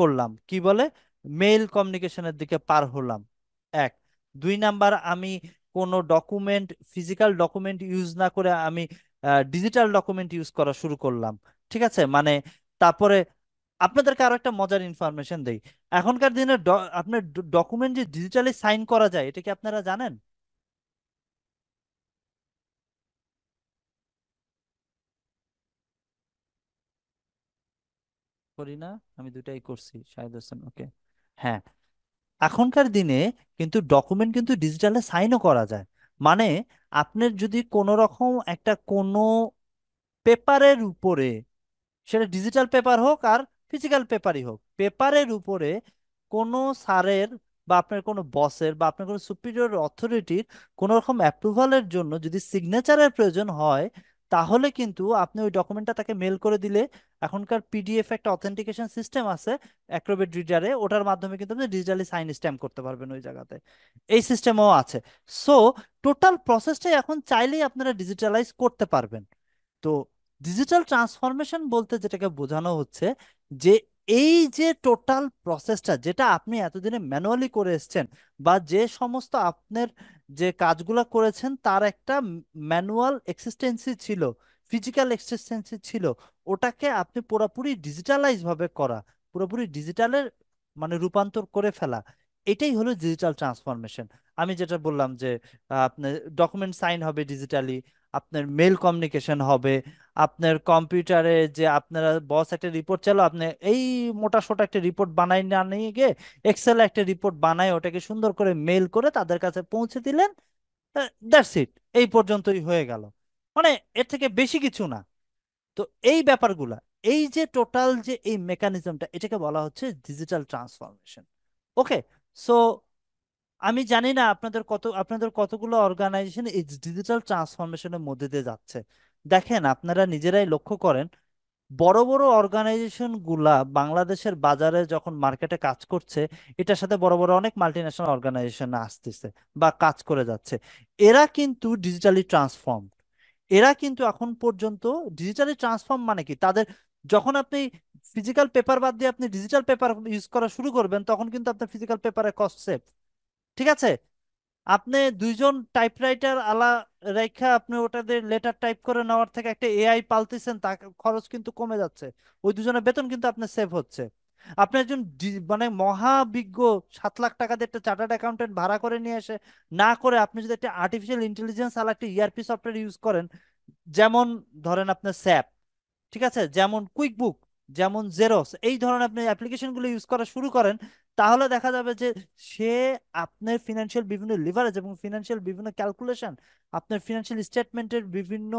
A: করলাম কি বলে, মেইল কমিউনিকেশনের দিকে পার হলাম। 1 2 নাম্বার, আমি কোনো ডকুমেন্ট, ফিজিক্যাল ডকুমেন্ট ইউজ না করে আমি ডিজিটাল ডকুমেন্ট ইউজ করা শুরু করলাম। ঠিক আছে, মানে তারপরে আপনাদেরকে আরো একটা মজার ইনফরমেশন দেই। এখনকার দিনে আপনার ডকুমেন্ট যে ডিজিটালি সাইন করা যায়, এটা কি আপনারা জানেন? করি না, আমি দুটাই করছি শাহিদ হোসেন, ওকে। হ্যাঁ, এখনকার দিনে কিন্তু ডকুমেন্ট কিন্তু ডিজিটালে সাইনও করা যায়। মানে আপনার যদি কোনো রকম একটা কোনো পেপারের উপরে, সেটা ডিজিটাল পেপার হোক আর ফিজিক্যাল পেপারই হোক, পেপারের উপরে কোনো স্যারের বা আপনার কোনো বসের বা আপনার কোনো সুপিরিয়র অথরিটির কোনো রকম অ্যাপ্রুভালের জন্য যদি সিগনেচারের প্রয়োজন হয়, তাহলে কিন্তু আপনি ওই ডকুমেন্টটা তাকে মেল করে দিলে, এখনকার পিডিএফ একটা অথেন্টিকেশন সিস্টেম আছে অ্যাক্রোবেট রিডারে, ওটার মাধ্যমে কিন্তু আপনি ডিজিটালি সাইন স্ট্যাম্প করতে পারবেন ওই জায়গাতে। এই সিস্টেমও আছে। সো টোটাল প্রসেসটাই এখন চাইলেই আপনারা ডিজিটালাইজ করতে পারবেন। তো ডিজিটাল ট্রান্সফরমেশন বলতে যেটাকে বোঝানো হচ্ছে যে এই যে টোটাল প্রসেসটা যেটা আপনি এতদিনে ম্যানুয়ালি করে এসেছেন, বা যে সমস্ত আপনার যে কাজগুলো করেছেন তার একটা ম্যানুয়াল এক্সিস্টেন্সি ছিল, ফিজিক্যাল এক্সিস্টেন্সি ছিল, ওটাকে আপনি পুরোপুরি ডিজিটালাইজ ভাবে করা, পুরোপুরি ডিজিটালের মানে রূপান্তর করে ফেলা, এটাই হলো ডিজিটাল ট্রান্সফরমেশন। আমি যেটা বললাম যে আপনার ডকুমেন্ট সাইন হবে ডিজিটালি, আপনার মেল কমিউনিকেশন হবে, আপনার কম্পিউটারে যে আপনারা বস একটা রিপোর্ট চালো, আপনি এই মোটা সোটা একটা রিপোর্ট বানাই না নিয়ে গিয়ে এক্সেলে একটা রিপোর্ট বানায় ওটাকে সুন্দর করে মেল করে তাদের কাছে পৌঁছে দিলেন, দ্যাটস ইট, এই পর্যন্তই হয়ে গেল। মানে এর থেকে বেশি কিছু না। তো এই ব্যাপারগুলা, এই যে টোটাল যে এই মেকানিজমটা, এটাকে বলা হচ্ছে ডিজিটাল ট্রান্সফরমেশন। ওকে। সো আমি জানি না আপনাদের কতগুলো অর্গানাইজেশন এই ডিজিটাল ট্রান্সফরমেশনের মধ্যে দিয়ে যাচ্ছে। দেখেন আপনারা নিজেরাই লক্ষ্য করেন, বড় বড় অর্গানাইজেশন গুলা বাংলাদেশের বাজারে যখন মার্কেটে কাজ করছে, এটার সাথে বড় বড় অনেক মাল্টিন্যাশনাল অর্গানাইজেশন আসতেছে বা কাজ করে যাচ্ছে। এরা কিন্তু ডিজিটালি ট্রান্সফর্ম, এরা কিন্তু এখন পর্যন্ত ডিজিটালি ট্রান্সফর্ম মানে কি তাদের, যখন আপনি ফিজিক্যাল পেপার বাদ দিয়ে আপনি ডিজিটাল পেপার ইউজ করা শুরু করবেন, তখন কিন্তু আপনার ফিজিক্যাল পেপারের কস্ট সেভ। ঠিক আছে? আপনি দুইজন টাইপরাইটার আলা রেখা আপনি ওটাতে লেটার টাইপ করে নেওয়ার থেকে একটা এআই পালতেছেন, তার খরচ কিন্তু কমে যাচ্ছে। ওই দুজনের বেতন কিন্তু আপনার সেভ হচ্ছে। আপনি একজন মানে মহাবিজ্ঞ 7 লাখ টাকা দিয়ে একটা চার্টার্ড অ্যাকাউন্টেন্ট ভাড়া করে নিয়ে এসে না করে, আপনি যদি একটা আর্টিফিশিয়াল ইন্টেলিজেন্স আলা একটা ইআরপি সফটওয়্যার ইউজ করেন, যেমন ধরেন আপনার স্যাপ, ঠিক আছে, যেমন কুইকবুক, যেমন জেরক্স, এই ধরনের আপনি অ্যাপ্লিকেশনগুলো ইউজ করা শুরু করেন, তাহলে দেখা যাবে যে সে আপনার ফিনান্সিয়াল বিভিন্ন লিভারেজ এবং ফিনান্সিয়াল বিভিন্ন ক্যালকুলেশন, আপনার ফিনান্সিয়াল স্টেটমেন্টের বিভিন্ন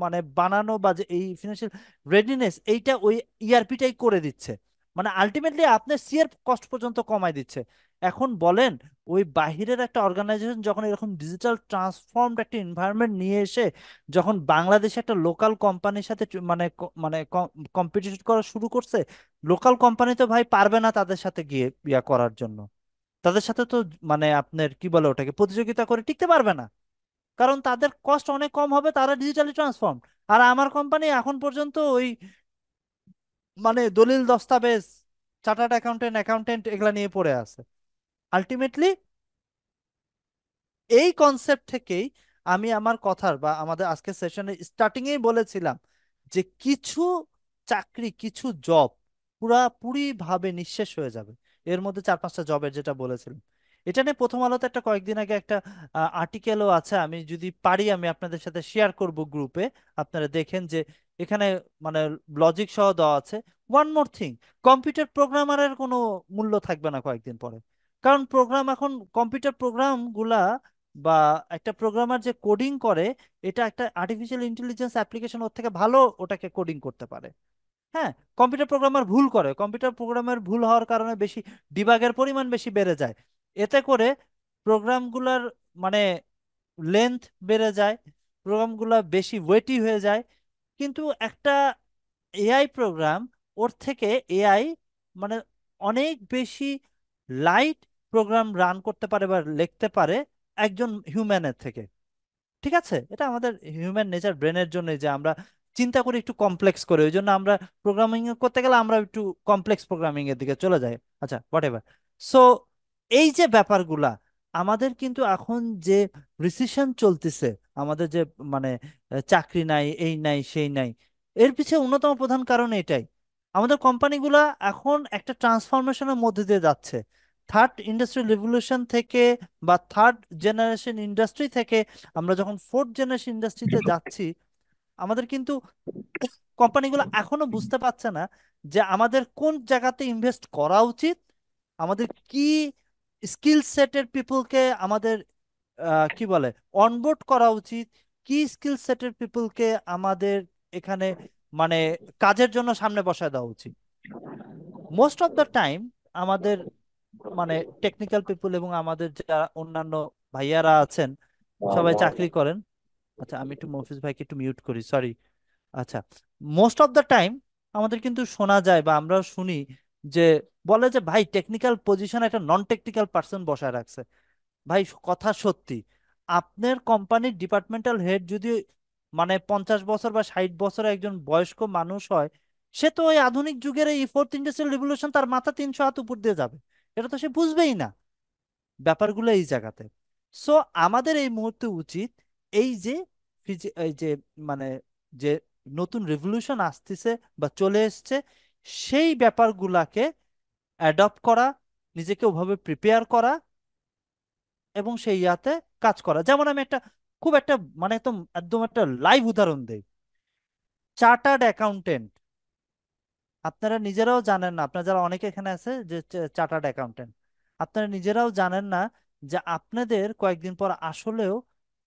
A: মানে বানানো বা যে এই ফিনান্সিয়াল রেডিনেস, এইটা ওই ইআরপিটাই করে দিচ্ছে। মানে আলটিমেটলি আপনার সিআর কস্ট পর্যন্ত কমায় দিচ্ছে। এখন বলেন, ওই বাহিরের একটা অর্গানাইজেশন যখন এরকম ডিজিটাল ট্রান্সফর্মড একটা এনভায়রনমেন্ট নিয়ে এসে যখন বাংলাদেশে একটা লোকাল কোম্পানির সাথে মানে কম্পিটিশন করা শুরু করছে, লোকাল কোম্পানি তো ভাই পারবে না তাদের সাথে গিয়ে ইয়া করার জন্য। তাদের সাথে তো মানে আপনার কি বলে ওটাকে প্রতিযোগিতা করে টিকতে পারবে না, কারণ তাদের কস্ট অনেক কম হবে, তারা ডিজিটালি ট্রান্সফর্ম। আর আমার কোম্পানি এখন পর্যন্ত ওই মানে দলিল দস্তাবেজ, চার্টার্ড অ্যাকাউন্টেন্ট এগুলা নিয়ে পড়ে আছে। আলটিমেটলি এই কনসেপ্ট থেকেই আমি আমার কথার বা আমাদের আজকের সেশনে স্টার্টিং এই বলেছিলাম যে কিছু চাকরি, কিছু জব পুরাপুরি ভাবে নিঃশেষ হয়ে যাবে। এর মধ্যে 4-5টা জবের যেটা বলেছিলাম, এটা নিয়ে প্রথম আলোতে একটা কয়েকদিন আগে একটা আর্টিকেলও আছে, আমি যদি পারি আমি আপনাদের সাথে শেয়ার করব গ্রুপে, আপনারা দেখেন যে এখানে মানে লজিক সহ দেওয়া আছে। ওয়ান মোর থিং, কম্পিউটার প্রোগ্রামারের কোনো মূল্য থাকবে না কয়েকদিন পরে। কারণ প্রোগ্রাম এখন, কম্পিউটার প্রোগ্রাম গুলা বা একটা প্রোগ্রামার যে কোডিং করে, এটা একটা আর্টিফিশিয়াল ইন্টেলিজেন্স অ্যাপ্লিকেশন ওর থেকে ভালো ওটাকে কোডিং করতে পারে। হ্যাঁ, কম্পিউটার প্রোগ্রামার ভুল করে, কম্পিউটার প্রোগ্রামের ভুল হওয়ার কারণে বেশি ডিবাগের পরিমাণ বেশি বেড়ে যায়। এতে করে প্রোগ্রামগুলোর মানে লেন্থ বেড়ে যায়, প্রোগ্রামগুলো বেশি ওয়েটি হয়ে যায়। কিন্তু একটা এআই প্রোগ্রাম, ওর থেকে এআই মানে অনেক বেশি লাইট প্রোগ্রাম রান করতে পারে বা লিখতে পারে একজন হিউম্যানের থেকে। ঠিক আছে? এটা আমাদের হিউম্যান নেচার, ব্রেনের জন্য যে আমরা চিন্তা করি একটু কমপ্লেক্স করে, ওই জন্য আমরা প্রোগ্রামিং করতে গেলে আমরা একটু কমপ্লেক্স প্রোগ্রামিং এর দিকে চলে যাই। আচ্ছা, হোয়াট এভার। সো এই যে ব্যাপারগুলা, আমাদের কিন্তু এখন যে রিসিশন চলতেছে, আমাদের যে মানে চাকরি নাই, এই নাই, সেই নাই, এর পিছে অন্যতম প্রধান কারণ এটাই। আমাদের কোম্পানিগুলা এখন একটা ট্রান্সফরমেশনের মধ্যে দিয়ে যাচ্ছে। থার্ড ইন্ডাস্ট্রিয়াল রেভলিউশন থেকে বা থার্ড জেনারেশন ইন্ডাস্ট্রি থেকে আমরা যখন ফোর্থ জেনারেশন ইন্ডাস্ট্রিতে যাচ্ছি, আমাদের কিন্তু কোম্পানিগুলো এখনো বুঝতে পারছে না যে আমাদের কোন জায়গাতে ইনভেস্ট করা উচিত, আমাদের কি স্কিল সেটের পিপলকে আমাদের কি বলে অনবোর্ড করা উচিত, কি স্কিল সেটের পিপলকে আমাদের এখানে মানে কাজের জন্য সামনে বসায় দেওয়া উচিত। মোস্ট অফ দ্য টাইম আমাদের মানে টেকনিক্যাল পিপল এবং আমাদের যারা অন্যান্য ভাইয়ারা আছেন, সবাই চাকরি করেন। আচ্ছা, আমি একটু মফিজ ভাইকে একটু মিউট করি, সরি। আচ্ছা, মোস্ট অফ দ্য টাইম আমাদের কিন্তু শোনা যায় বা আমরা শুনি যে বলে যে ভাই টেকনিক্যাল পজিশনে একটা নন টেকনিক্যাল পার্সন বসায় রাখছে। ভাই কথা সত্যি, আপনার কোম্পানির ডিপার্টমেন্টাল হেড যদি মানে 50 বছর বা 60 বছর একজন বয়স্ক মানুষ হয়, সে তো ওই আধুনিক যুগের এই ফোর্থ ইন্ডাস্ট্রিয়াল রিভলিউশন তার মাথা 300 হাত উপর দিয়ে যাবে, এটা তো সে বুঝবেই না। ব্যাপারগুলো এই জায়গাতে। সো আমাদের এই মুহূর্তে উচিত এই যে এই যে মানে যে নতুন রেভলিউশন আসতেছে বা চলে এসছে, সেই ব্যাপারগুলাকে অ্যাডপ্ট করা, নিজেকে ওভাবে প্রিপেয়ার করা এবং সেই ইয়াতে কাজ করা। যেমন আমি একটা খুব একটা মানে একদম একদম একটা লাইভ উদাহরণ দেই। চার্টার্ড অ্যাকাউন্টেন্ট, আপনারা নিজেরাও জানেন না, আপনারা যারা অনেকে এখানে আছে যে চার্টার্ড অ্যাকাউন্টেন্ট, আপনারা নিজেরাও জানেন না যে আপনাদের কয়েকদিন পর আসলেও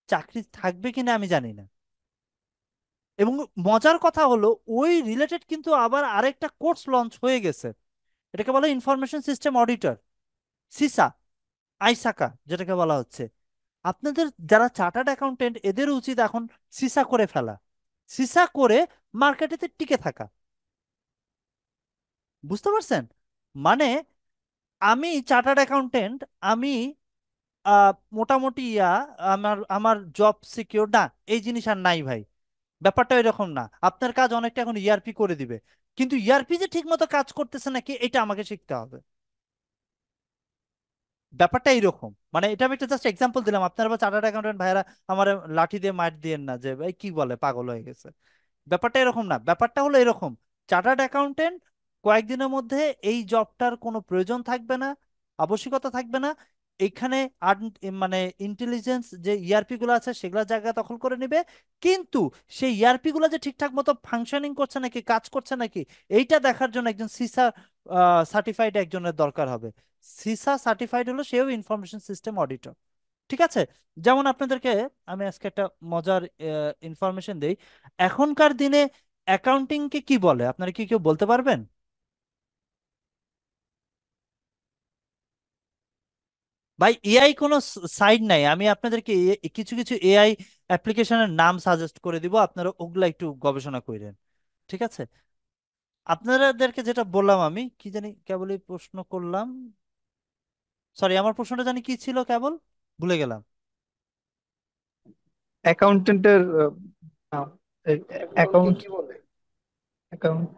A: চাকরি থাকবে কিনা আমি জানি না। এবং মজার কথা হলো ওই রিলেটেড কিন্তু আবার আরেকটা কোর্স লঞ্চ হয়ে গেছে, এটাকে বলে ইনফরমেশন সিস্টেম অডিটর, সিসা, আইসাকা যেটাকে বলা হচ্ছে। আপনাদের যারা চার্টার্ড অ্যাকাউন্টেন্ট এদের উচিত এখন সিসা করে ফেলা, সিসা করে মার্কেটেতে টিকে থাকা। বুঝতে পারছেন? মানে আমি চার্টার্ড অ্যাকাউন্টেন্ট, আমি আহ, মোটামুটি আমার আমার জব সিকিউর না, এই জিনিস আর নাই ভাই। ব্যাপারটা এরকম না, আপনার কাজ অনেকটা এখন ইআরপি করে দিবে, কিন্তু ইআরপি যে ঠিক মতো কাজ করতেছে নাকি এটা আমাকে শিখতে হবে। ব্যাপারটা এইরকম, মানে এটা আমি একটা জাস্ট এক্সাম্পল দিলাম, আপনারা বা চার্টার্ড অ্যাকাউন্টেন্ট ভাইয়ারা আমার লাঠি দিয়ে মার দিয়েন না যে ভাই কি বলে পাগল হয়ে গেছে। ব্যাপারটা এরকম না, ব্যাপারটা হলো এরকম, চার্টার্ড অ্যাকাউন্টেন্ট কয়েকদিনের মধ্যে এই জবটার কোনো প্রয়োজন থাকবে না, আবশ্যিকতা থাকবে না। এখানে মানে ইন্টেলিজেন্স যে ইআরপি গুলো আছে সেগুলো জায়গা দখল করে নেবে। কিন্তু সেই ইআরপি গুলো যে ঠিকঠাক মতো ফাংশনিং করছে নাকি, কাজ করছে নাকি, এইটা দেখার জন্য একজন সিসা সার্টিফাইড একজনের দরকার হবে। সিসা সার্টিফাইড হলো সেও ইনফরমেশন সিস্টেম অডিটর। ঠিক আছে? যেমন আপনাদেরকে আমি আজকে একটা মজার ইনফরমেশন দেই। এখনকার দিনে অ্যাকাউন্টিং কে কি বলে, আপনারা কি কেউ বলতে পারবেন? ভাই এআই কোনো সাইড নাই, আমি আপনাদেরকে কিছু কিছু এআই অ্যাপ্লিকেশনের নাম সাজেস্ট করে দিব, আপনারা ওগুলা একটু গবেষণা করেন। ঠিক আছে? আপনাদেরকে যেটা বললাম, আমি কি জানি কেবলই প্রশ্ন করলাম, সরি আমার প্রশ্নটা জানি কি ছিল কেবল ভুলে গেলাম।
C: অ্যাকাউন্টেন্টের
D: অ্যাকাউন্টকে
C: অ্যাকাউন্ট
D: কি বলে?
C: Account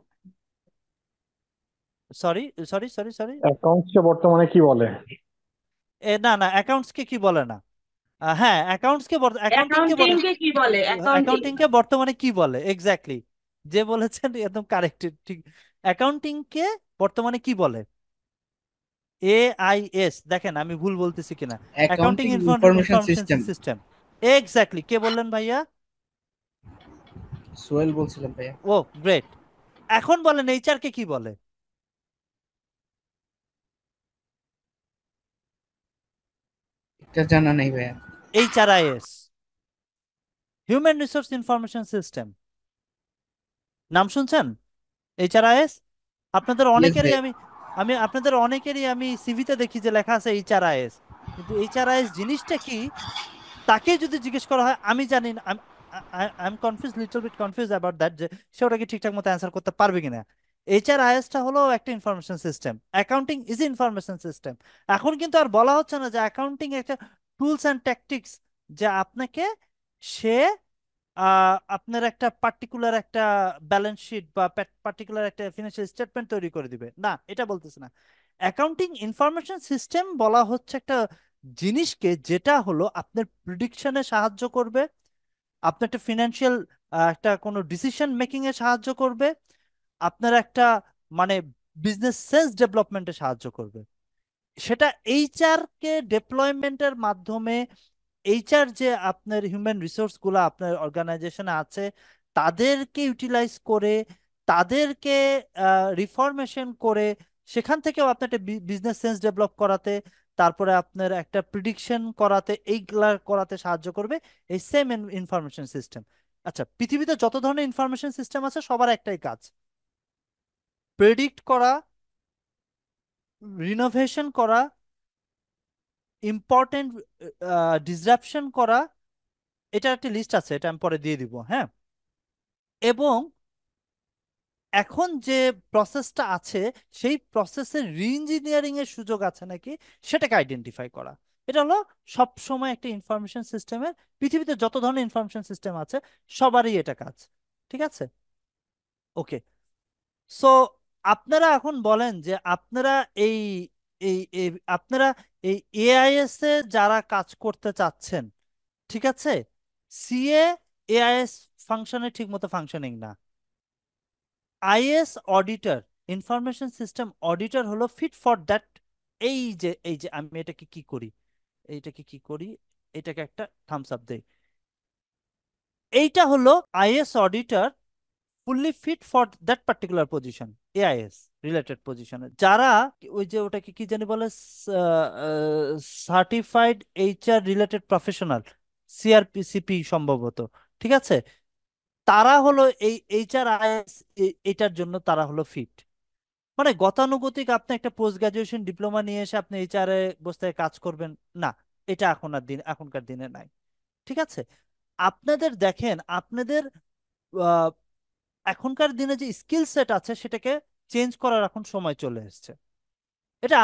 A: sorry sorry sorry sorry,
D: অ্যাকাউন্টসকে বর্তমানে কি বলে?
A: না না, অ্যাকাউন্টস কে কি বলে না, হ্যাঁ অ্যাকাউন্টস কে অ্যাকাউন্টিং কে
F: অ্যাকাউন্টিং কে কি বলে? অ্যাকাউন্টিং।
A: অ্যাকাউন্টিং কে বর্তমানে কি বলে, এক্স্যাক্টলি যে বলেছেন একদম কারেক্ট, ঠিক। অ্যাকাউন্টিং কে বর্তমানে কি বলে? এআইএস, দেখেন আমি ভুল বলতেছি কিনা, accounting
G: accounting information
A: information
G: system.
A: System, exactly. কে বললেন ভাইয়া?
G: সোহেল বলছিলাম ভাইয়া।
A: ও গ্রেট। এখন বলেন এইচআর কে কি বলে?
G: এটা জানা নেই ভাইয়া।
A: এইচআরআইএস, হিউম্যান রিসোর্স ইনফরমেশন সিস্টেম, নাম শুনছেন? এইচআরআইএস আপনাদের
G: ইয়েস
A: অনেকেরই
G: ভাই।
A: আমি আমি আপনাদের অনেকেরই আমি সিভিতে দেখি যে লেখা আছে এইচআরআইএস, কিন্তু এইচআরআইএস জিনিসটা কি তাকে যদি জিজ্ঞেস করা হয় আমি জানি না, I am confuse, little bit confuse about that, যে সে ওটাকে ঠিকঠাক মতো অ্যান্সার করতে পারবে কিনা। এইচআরআইএসটা হলো একটা information system, accounting is information system. এখন কিন্তু আর বলা হচ্ছে না যে অ্যাকাউন্টিং একটা টুলস অ্যান্ড ট্যাকটিক্স, যে আপনাকে সে আপনার একটা পার্টিকুলার একটা ব্যালেন্স শিট বা পার্টিকুলার একটা ফিনান্সিয়াল স্টেটমেন্ট তৈরি করে দিবে, না এটা বলতেছে না। অ্যাকাউন্টিং ইনফরমেশন সিস্টেম বলা হচ্ছে একটা জিনিসকে যেটা হলো আপনার প্রিডিকশনে সাহায্য করবে, আপনার একটা ফিনান্সিয়াল একটা কোনো ডিসিশন মেকিং এ সাহায্য করবে, আপনার একটা মানে বিজনেস সেন্স ডেভেলপমেন্টে সাহায্য করবে। সেটা এইচআর কে ডেপ্লয়মেন্টের মাধ্যমে, এইচআর যে আপনার হিউম্যান রিসোর্স গুলো আপনার অর্গানাইজেশনে আছে তাদেরকে ইউটিলাইজ করে, তাদেরকে রিফরমেশন করে, সেখান থেকেও আপনার একটা বিজনেস সেন্স ডেভেলপ করাতে, তারপরে আপনার একটা প্রিডিকশন করাতে, এইগুলা করাতে সাহায্য করবে এই সেম ইনফরমেশন সিস্টেম। আচ্ছা, পৃথিবীতে যত ধরনের ইনফরমেশন সিস্টেম আছে সবার একটাই কাজ, প্রেডিক্ট করা, রিনোভেশন করা, ইম্পর্টেন্ট ডিসরাপশন করা। এটার একটা লিস্ট আছে, এটা আমি পরে দিয়ে দিব, হ্যাঁ। এবং এখন যে প্রসেসটা আছে সেই প্রসেসের রিইঞ্জিনিয়ারিং এর সুযোগ আছে নাকি সেটাকে আইডেন্টিফাই করা। এটা হলো সব সময় একটা ইনফরমেশন সিস্টেমের, পৃথিবীতে যত ধরনের ইনফরমেশন সিস্টেম আছে সবারই এটা কাজ। ঠিক আছে? ওকে। সো আপনারা এখন বলেন যে আপনারা এই এই আপনারা এই এআইএস এ যারা কাজ করতে চাচ্ছেন, ঠিক আছে, সিএ এআইএস ফাংশনে ঠিক মতো ফাংশনিং না, is auditor, information system auditor হলো ফিট ফর দ্যাট। এই যে আমি এটাকে কি করি, এইটাকে কি করি, এটাকে একটা থামস আপ দেই, এইটা হলো IS auditor fully fit for that particular position, AIS related পজিশনে, যারা ওই যে ওটাকে কি জানি বলে, certified HR related professional, CRPCP সম্ভবত, ঠিক আছে, তারা হলো এই এইচআর আইএস, এটার জন্য তারা হলো ফিট। মানে গতানুগতিক আপনি একটা পোস্ট গ্রাজুয়েশন ডিপ্লোমা নিয়ে এসে আপনি এইচআর এ বসে কাজ করবেন না, এটা এখনকার দিনে নাই। ঠিক আছে, আপনাদের দেখেন, আপনাদের আহ, এখনকার দিনে যে স্কিল সেট আছে সেটাকে চেঞ্জ করার এখন সময় চলে এসেছে। এটা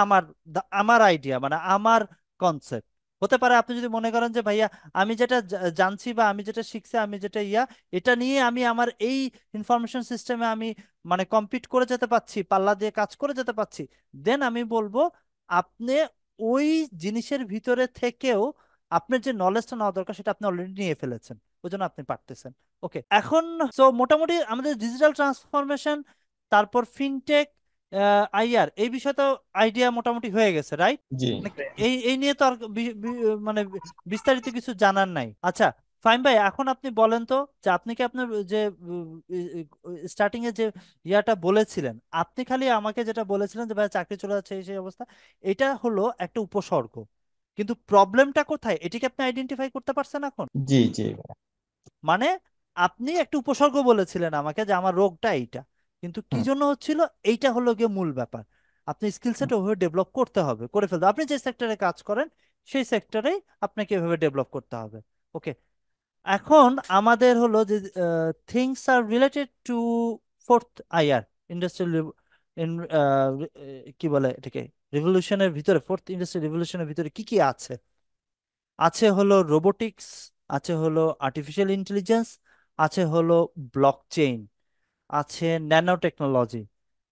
A: আমার আইডিয়া, মানে আমার কনসেপ্ট। হতে পারে আপনি যদি মনে করেন যে ভাইয়া আমি যেটা জানছি বা আমি যেটা শিখছি, আমি যেটা এটা নিয়ে আমি আমার এই ইনফরমেশন সিস্টেমে আমি মানে কম্পিট করে যেতে পাচ্ছি, পাল্লা দিয়ে কাজ করে যেতে পাচ্ছি, দেন আমি বলবো আপনি ওই জিনিসের ভিতরে থেকেও আপনার যে নলেজটা নেওয়া দরকার সেটা আপনি অলরেডি নিয়ে ফেলেছেন, ওই জন্য আপনি পারতেছেন। ওকে, এখন তো মোটামুটি আমাদের ডিজিটাল ট্রান্সফরমেশন, তারপর ফিনটেক, আইআর, এই বিষয়টা আইডিয়া মোটামুটি হয়ে গেছে, রাইট?
B: জি।
A: এই এই নিয়ে তো আর মানে বিস্তারিত কিছু জানার নাই। আচ্ছা ফাইম ভাই, এখন আপনি বলেন তো যে আপনি কি আপনার যে স্টার্টিং এ যে ইয়াটা বলেছিলেন, আপনি খালি আমাকে যেটা বলেছিলেন যে ভাই চাকরি চলে যাচ্ছে এই সেই অবস্থা, এটা হলো একটা উপসর্গ, কিন্তু প্রবলেমটা কোথায় এটিকে আপনি আইডেন্টিফাই করতে পারছেন এখন?
B: জি জি
A: মানে আপনি একটা উপসর্গ বলেছিলেন আমাকে যে আমার রোগটা এইটা, কিন্তু কি
B: হুম,
A: জন্য হচ্ছিল, এইটা হলো গিয়ে মূল ব্যাপার। আপনি স্কিল সেট ওভাবে ডেভেলপ করতে হবে, করে ফেলতে হবে। আপনি যে সেক্টরে কাজ করেন সেই সেক্টরেই আপনাকে এভাবে ডেভেলপ করতে হবে। ওকে, এখন আমাদের হলো যে things are related to fourth IR, industrial, কি বলে এটাকে, রিভলিউশনের ভিতরে, ফোর্থ ইন্ডাস্ট্রিয়াল রিভলিউশনের ভিতরে কি কি আছে? আছে হলো রোবোটিক্স, আছে হলো আর্টিফিশিয়াল ইন্টেলিজেন্স, আছে হলো ব্লকচেইন, আছে ন্যানো টেকনোলজি,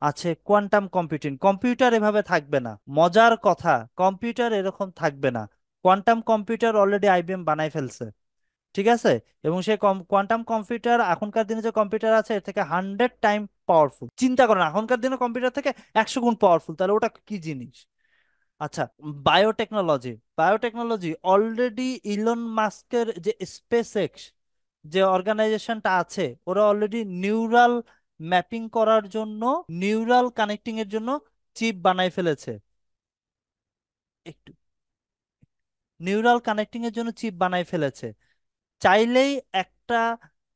A: আছে কোয়ান্টাম কম্পিউটিং। কম্পিউটার এভাবে থাকবে না, মজার কথা, কম্পিউটার এরকম থাকবে না। কোয়ান্টাম কম্পিউটার অলরেডি আইবিএম বানাই ফেলছে, ঠিক আছে, এবং সেই কোয়ান্টাম কম্পিউটার এখনকার দিনে যে কম্পিউটার আছে এর থেকে 100 টাইম পাওয়ারফুল। চিন্তা করেন, এখনকার দিনে কম্পিউটার থেকে 100 গুণ পাওয়ারফুল, তাহলে ওটা কি জিনিস? আচ্ছা, বায়োটেকনোলজি, বায়োটেকনোলজি অলরেডি ইলন মাস্কের যে স্পেস এক্স যে অর্গানাইজেশনটা আছে, ওরা অলরেডি নিউরাল ম্যাপিং করার জন্য, নিউরাল কানেক্টিং এর জন্য চিপ বানাই ফেলেছে। একটু নিউরাল কানেক্টিং এর জন্য চিপ বানাই ফেলেছে। চাইলেই একটা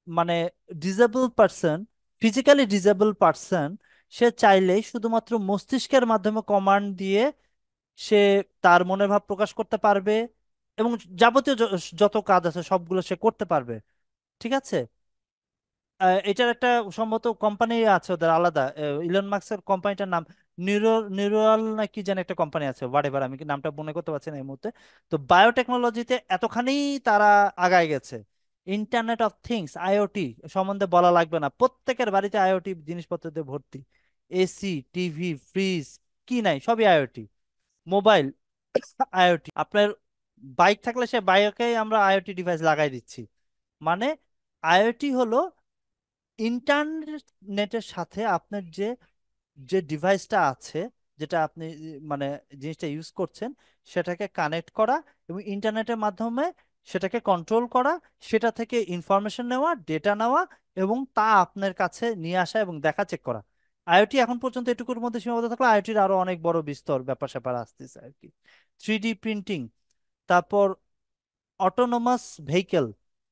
A: মানে disable person, physically disable person, সে চাইলেই শুধুমাত্র মস্তিষ্কের মাধ্যমে কমান্ড দিয়ে সে তার মনের ভাব প্রকাশ করতে পারবে এবং যাবতীয় যত কাজ আছে সবগুলো সে করতে পারবে। ঠিক আছে, এটার একটা সম্ভবত কোম্পানি আছে ওদের আলাদা, ইলন মাস্কের কোম্পানিটার নাম নিউরাল না কি যেন একটা কোম্পানি আছে, হোয়াটএভার, আমি কি নামটা মনে করতে পারছি না এই মুহূর্তে। তো বায়োটেকনোলজিতে এতখানি তারা আগায় গেছে। ইন্টারনেট অফ থিংস, আইওটি সম্বন্ধে বলা লাগবে না, প্রত্যেকের বাড়িতে আইওটি জিনিসপত্র দিয়ে ভর্তি। এসি, টিভি, ফ্রিজ, কি নাই সবই আইওটি। মোবাইল আইওটি, আপনার বাইক থাকলে সে বাইকে আমরা আইওটি ডিভাইস লাগাই দিচ্ছি। মানে আইওটি হলো ইন্টারনেটের সাথে আপনার যে যে ডিভাইসটা আছে, যেটা আপনি মানে জিনিসটা ইউজ করছেন, সেটাকে কানেক্ট করা এবং ইন্টারনেটের মাধ্যমে সেটাকে কন্ট্রোল করা, সেটা থেকে ইনফরমেশন নেওয়া, ডেটা নেওয়া এবং তা আপনার কাছে নিয়ে আসা এবং দেখা, চেক করা। আইওটি এখন পর্যন্ত এটুকুর মধ্যে সীমাবদ্ধ থাকলে আইওটির আরো অনেক বড় বিস্তর ব্যাপার স্যাপার আসতেছে আর কি। 3D প্রিন্টিং, তারপর অটোনোমাস ভেহিকেল।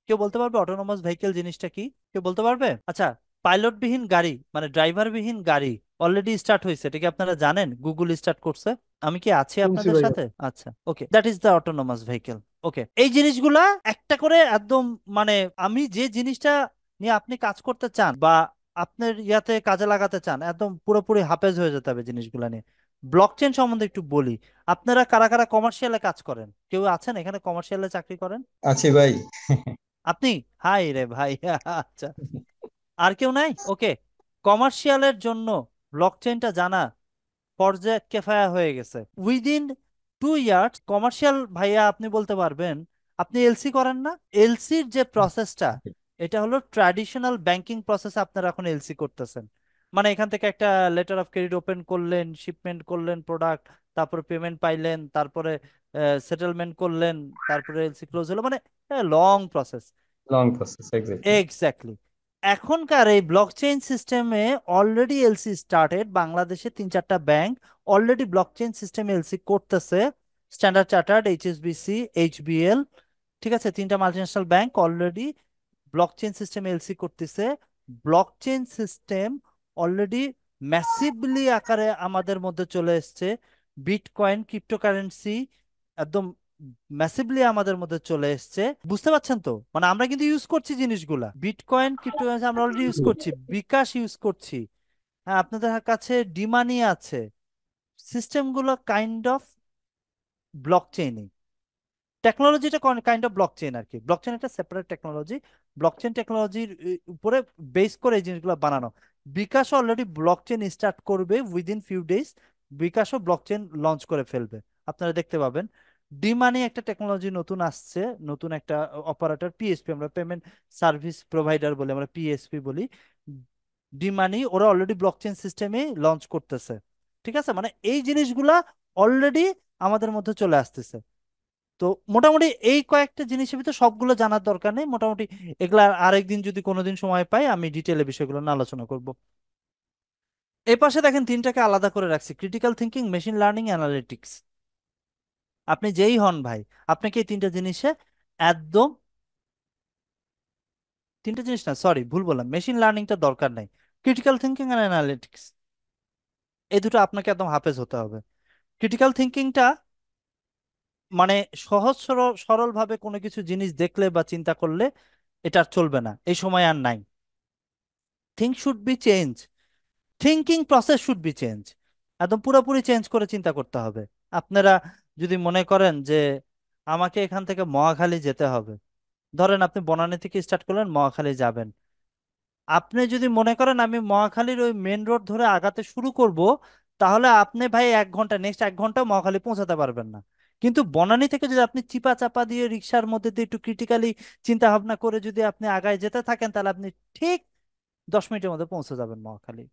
A: কেউ বলতে পারবে অটোনোমাস ভেহিকেল জিনিসটা কি? কেউ বলতে পারবে? আচ্ছা, পাইলটবিহীন গাড়ি মানে ড্রাইভারবিহীন গাড়ি অলরেডি স্টার্ট হয়েছে, এটা কি আপনারা জানেন? গুগল স্টার্ট করছে, আমি কি আছি
D: শুনছি
A: আপনাদের
D: ভাইয়া।
A: সাথে? আচ্ছা, okay, that is the autonomous vehicle. Okay, এই জিনিসগুলা একটা করে একদম মানে আমি যে জিনিসটা নিয়ে আপনি কাজ করতে চান বা আপনার ইয়াতে কাজে লাগাতে চান, একদম পুরোপুরি হাফেজ হয়ে যেতে হবে জিনিসগুলা নিয়ে। ব্লকচেন সম্বন্ধে একটু বলি। আপনারা কারা কারা কমার্শিয়ালে কাজ করেন? কেউ আছেন এখানে কমার্শিয়ালে চাকরি করেন?
B: আছি ভাই।
A: আপনি? হাই রে ভাই আচ্ছা, আর কেউ নাই? ওকে, কমার্শিয়ালের জন্য ব্লকচেনটা জানা পর্যায়ে কেফায়া হয়ে গেছে। উইদিন 2 ইয়ার্স কমার্শিয়াল ভাইয়া আপনি বলতে পারবেন, আপনি এলসি করেন না? এলসির যে প্রসেসটা, এটা হলো ট্র্যাডিশনাল ব্যাংকিং প্রসেস, আপনারা এখন এলসি করতেছেন। মানে এখান থেকে একটা লেটার অফ ক্রেডিট ওপেন করলেন, শিপমেন্ট করলেন প্রোডাক্ট, তারপরে পেমেন্ট পাইলেন, তারপরে সেটেলমেন্ট করলেন, তারপরে এলসি ক্লোজ হলো, মানে long process.
B: Long process exactly.
A: Exactly. এখনকার এই ব্লকচেইন সিস্টেমে অলরেডি এলসি স্টার্টেড, বাংলাদেশে 3-4টা ব্যাংক অলরেডি ব্লকচেইন সিস্টেমে এলসি করতেছে। স্ট্যান্ডার্ড চার্টার্ড, এইচএসবিসি, এইচবিএল, ঠিক আছে, 3টা multinational bank already blockchain system LC করতেছে। ব্লকচেইন সিস্টেম অলরেডি ম্যাসিভলি আকারে আমাদের মধ্যে চলে এসেছে। বিটকয়েন, ক্রিপ্টোকারেন্সি একদম ম্যাসিভলি আমাদের মধ্যে চলে এসেছে। বুঝতে পারছেন তো? মানে আমরা কিন্তু ইউজ করছি জিনিসগুলা, বিটকয়েন, ক্রিপ্টোকারেন্সি আমরা অলরেডি ইউজ করছি, বিকাশ ইউজ করছি। হ্যাঁ, আপনাদের কাছে ডিমানি আছে। সিস্টেমগুলো কাইন্ড অফ ব্লকচেইনিং, টেকনোলজিটা কাইন্ড অফ ব্লকচেইন আর কি। ব্লকচেইন একটা সেপারেট টেকনোলজি, ব্লকচেইন টেকনোলজির উপরে বেস করে এই জিনিসগুলো বানানো। বিকাশ অলরেডি ব্লকচেইন স্টার্ট করবে উইদিন ফিউ ডেজ, বিকাশও ব্লকচেইন লঞ্চ করে ফেলবে, আপনারা দেখতে পাবেন। ডিমানি একটা টেকনোলজি নতুন আসছে, নতুন একটা অপারেটর, পিএসপি, আমরা পেমেন্ট সার্ভিস প্রোভাইডার বলি, আমরা পিএসপি বলি। ডিমানি ওরা অলরেডি ব্লকচেইন সিস্টেমে লঞ্চ করতেছে, ঠিক আছে। মানে এই জিনিসগুলা অলরেডি আমাদের মধ্যে চলে আসতেছে। তো মোটামুটি এই কয়েকটা জিনিসের ভিতরে সবগুলো জানার দরকার নেই, মোটামুটি এগুলা আরেকদিন যদি কোনোদিন সময় পাই আমি ডিটেলে বিষয়গুলো নিয়ে আলোচনা করব। এই পাশে দেখেন 3টাকে আলাদা করে রাখছি, critical thinking, machine learning, analytics. আপনি যেই হন ভাই, আপনাকে এই 3টা জিনিসে একদম, 3টা জিনিস না, সরি ভুল বললাম, মেশিন লার্নিংটা দরকার নাই, ক্রিটিক্যাল থিঙ্কিং আর অ্যানালিটিক্স এই দুটো আপনাকে একদম হাফেজ হতে হবে। ক্রিটিক্যাল থিঙ্কিংটা মানে সহজ সরল সরল ভাবে কোনো কিছু জিনিস দেখলে বা চিন্তা করলে এটা আর চলবে না, এই সময় আর নাই। Think should be change, thinking process should be change, একদম পুরোপুরি চেঞ্জ করে চিন্তা করতে হবে। আপনারা যদি মনে করেন যে আমাকে এখান থেকে মহাখালী যেতে হবে, ধরেন আপনি বনানী থেকে স্টার্ট করলেন, মহাখালী যাবেন। আপনি যদি মনে করেন আমি মহাখালীর ওই মেন রোড ধরে আগাতে শুরু করব, তাহলে আপনি ভাই 1 ঘন্টা, নেক্সট 1 ঘন্টা মহাখালী পৌঁছাতে পারবেন না। কিন্তু বনানী থেকে যদি আপনি চিপা চাপা দিয়ে রিক্সার মধ্যে দিয়ে একটু ক্রিটিক্যালি চিন্তা ভাবনা করে যদি আপনি আগায় যেতে থাকেন, তাহলে আপনি ঠিক 10 মিনিটের মধ্যে পৌঁছে যাবেন মহাখালী,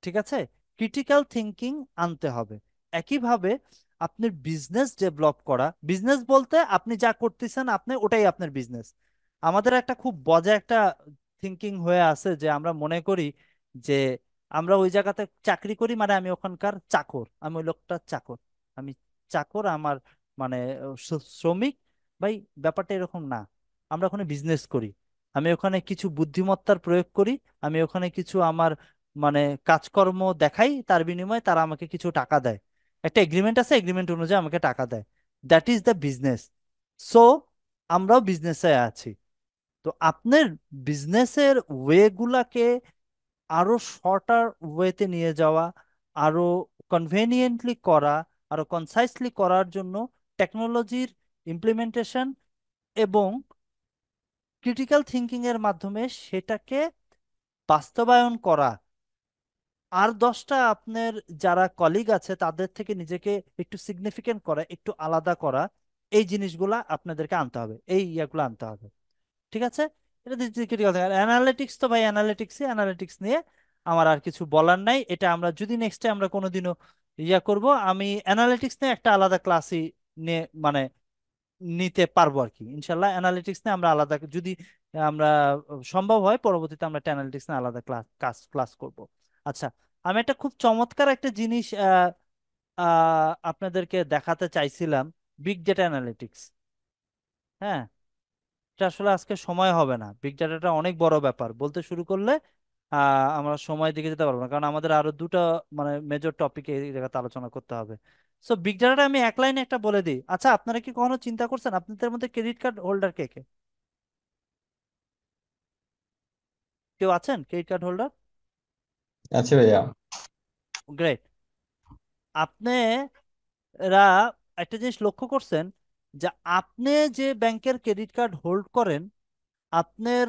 A: ঠিক আছে। ক্রিটিক্যাল থিঙ্কিং আনতে হবে। একইভাবে আপনার বিজনেস ডেভেলপ করা, বিজনেস বলতে আপনি যা করতেছেন আপনি ওটাই আপনার বিজনেস। আমাদের একটা খুব বজা একটা থিঙ্কিং হয়ে আছে যে আমরা মনে করি যে আমরা ওই জায়গাতে চাকরি করি, মানে আমি ওখানকার চাকর, আমি ওই লোকটার চাকর, আমি চাকর, আমার মানে শ্রমিক। ভাই ব্যাপারটা এরকম না, আমরা ওখানে বিজনেস করি, আমি ওখানে কিছু বুদ্ধিমত্তার প্রয়োগ করি, আমি ওখানে কিছু আমার মানে কাজকর্ম দেখাই, তার বিনিময়ে তারা আমাকে কিছু টাকা দেয়, একটা এগ্রিমেন্ট আছে, এগ্রিমেন্ট অনুযায়ী আমাকে টাকা দেয়। That is the business. So আমরাও বিজনেসে আছি। তো আপনার বিজনেসের ওয়েগুলাকে আরো শর্টার ওয়েতে নিয়ে যাওয়া, আরো কনভেনিয়েন্টলি করা, আরো কনসাইসলি করার জন্য টেকনোলজির ইমপ্লিমেন্টেশন এবং ক্রিটিক্যাল থিঙ্কিং এর মাধ্যমে সেটাকে বাস্তবায়ন করা, আর 10টা আপনার যারা কলিগ আছে তাদের থেকে নিজেকে একটু সিগনিফিকেন্ট করা, একটু আলাদা করা, এই জিনিসগুলা আপনাদেরকে আনতে হবে, এই ইয়াগুলো আনতে হবে, ঠিক আছে। এটা ক্রিটিক্যাল অ্যানালিটিক্স, তো ভাই অ্যানালিটিক্স নিয়ে আমার আর কিছু বলার নাই। এটা আমরা যদি নেক্সটে আমরা কোনোদিনও ইয়া করব, আমি অ্যানালিটিক্স নিয়ে একটা আলাদা ক্লাসই নিয়ে মানে নিতে পারবো আর কি, ইনশাল্লাহ। অ্যানালিটিক্স নিয়ে আমরা আলাদা, যদি আমরা সম্ভব হয় পরবর্তীতে আমরা অ্যানালিটিক্স নিয়ে আলাদা ক্লাস করব। আচ্ছা, আমি একটা খুব চমৎকার একটা জিনিস আপনাদেরকে দেখাতে চাইছিলাম, বিগ ডেটা অ্যানালিটিক্স। হ্যাঁ, এটা আসলে আজকে সময় হবে না, বিগ ডাটাটা অনেক বড় ব্যাপার, বলতে শুরু করলে আমরা সময় দিকে যেতে পারবো না, কারণ আমাদের আরো দুটো মানে মেজর টপিক এই জায়গাতে আলোচনা করতে হবে। সো বিগ ডাটাটা আমি এক লাইনে একটা বলে দিই। আচ্ছা, আপনারা কি কখনো চিন্তা করছেন আপনাদের মধ্যে ক্রেডিট কার্ড হোল্ডার কে কে, কেউ আছেন ক্রেডিট কার্ড হোল্ডার?
B: আছে ভাইয়া।
A: গ্রেট। আপনারা একটা জিনিস লক্ষ্য করছেন যে আপনি যে ব্যাংকের ক্রেডিট কার্ড হোল্ড করেন, আপনার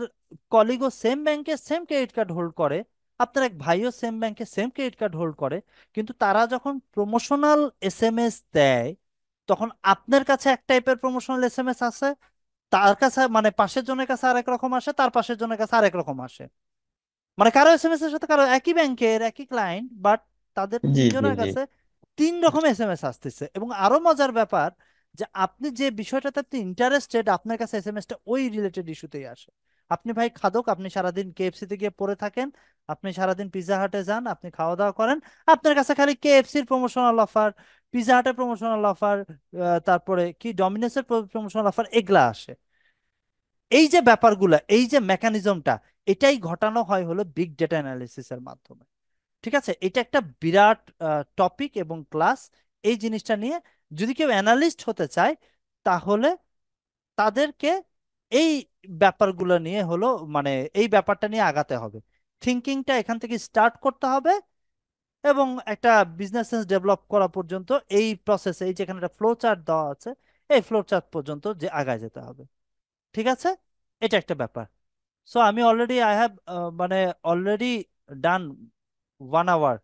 A: কলিগও সেম ব্যাংকে সেম ক্রেডিট কার্ড হোল্ড করে, আপনার এক ভাইও সেম ব্যাংকে সেম ক্রেডিট কার্ড হোল্ড করে, কিন্তু তারা যখন প্রমোশনাল এসএমএস দেয়, তখন আপনার কাছে এক টাইপের প্রমোশনাল এসএমএস আছে, তার কাছে মানে পাশের জনের কাছে আরেক রকম আসে, তার পাশের জনের কাছে আরেক রকম আসে। মানে কারো এসএমএস এর সাথে কারো, একই ব্যাংকের একই ক্লায়েন্ট, বাট তাদের
B: জি জি
A: তিনজনের
B: জি।
A: কাছে 3 রকম এসএমএস আসতেছে। এবং আরো মজার ব্যাপার যে আপনি যে বিষয়টাতে আপনি ইন্টারেস্টেড, আপনার কাছে এসএমএসটা ওই রিলেটেড ইস্যুতেই আসে। আপনি ভাই খাদক, আপনি সারাদিন কেএফসি তে গিয়ে পড়ে থাকেন, আপনি সারাদিন পিৎজা হাটে যান, আপনি খাওয়া দাওয়া করেন, আপনার কাছে খালি কেএফসির প্রমোশনাল অফার, পিৎজা হাটের প্রমোশনাল অফার, তারপরে কি ডমিনোসের প্রমোশনাল অফার, এগুলা আসে। এই যে ব্যাপারগুলা, এই যে মেকানিজমটা, এটাই ঘটানো হয় হলো বিগ ডেটা অ্যানালিসিসের মাধ্যমে। ঠিক আছে, এটা একটা বিরাট টপিক এবং ক্লাস। এই জিনিসটা নিয়ে যদি কেউ অ্যানালিস্ট হতে চায়, তাহলে তাদেরকে এই ব্যাপারগুলো নিয়ে হলো, মানে এই ব্যাপারটা নিয়ে আগাতে হবে, থিঙ্কিংটা এখান থেকে স্টার্ট করতে হবে, এবং একটা বিজনেস সেন্স ডেভেলপ করা পর্যন্ত এই প্রসেসে, এই যেখানে একটা ফ্লো চার্ট দেওয়া আছে, এই ফ্লো চার্ট পর্যন্ত যে আগায় যেতে হবে। ঠিক আছে, এটা একটা ব্যাপার। সো আমি অলরেডি আই হ্যাভ মানে অলরেডি ডান 1 আওয়ার।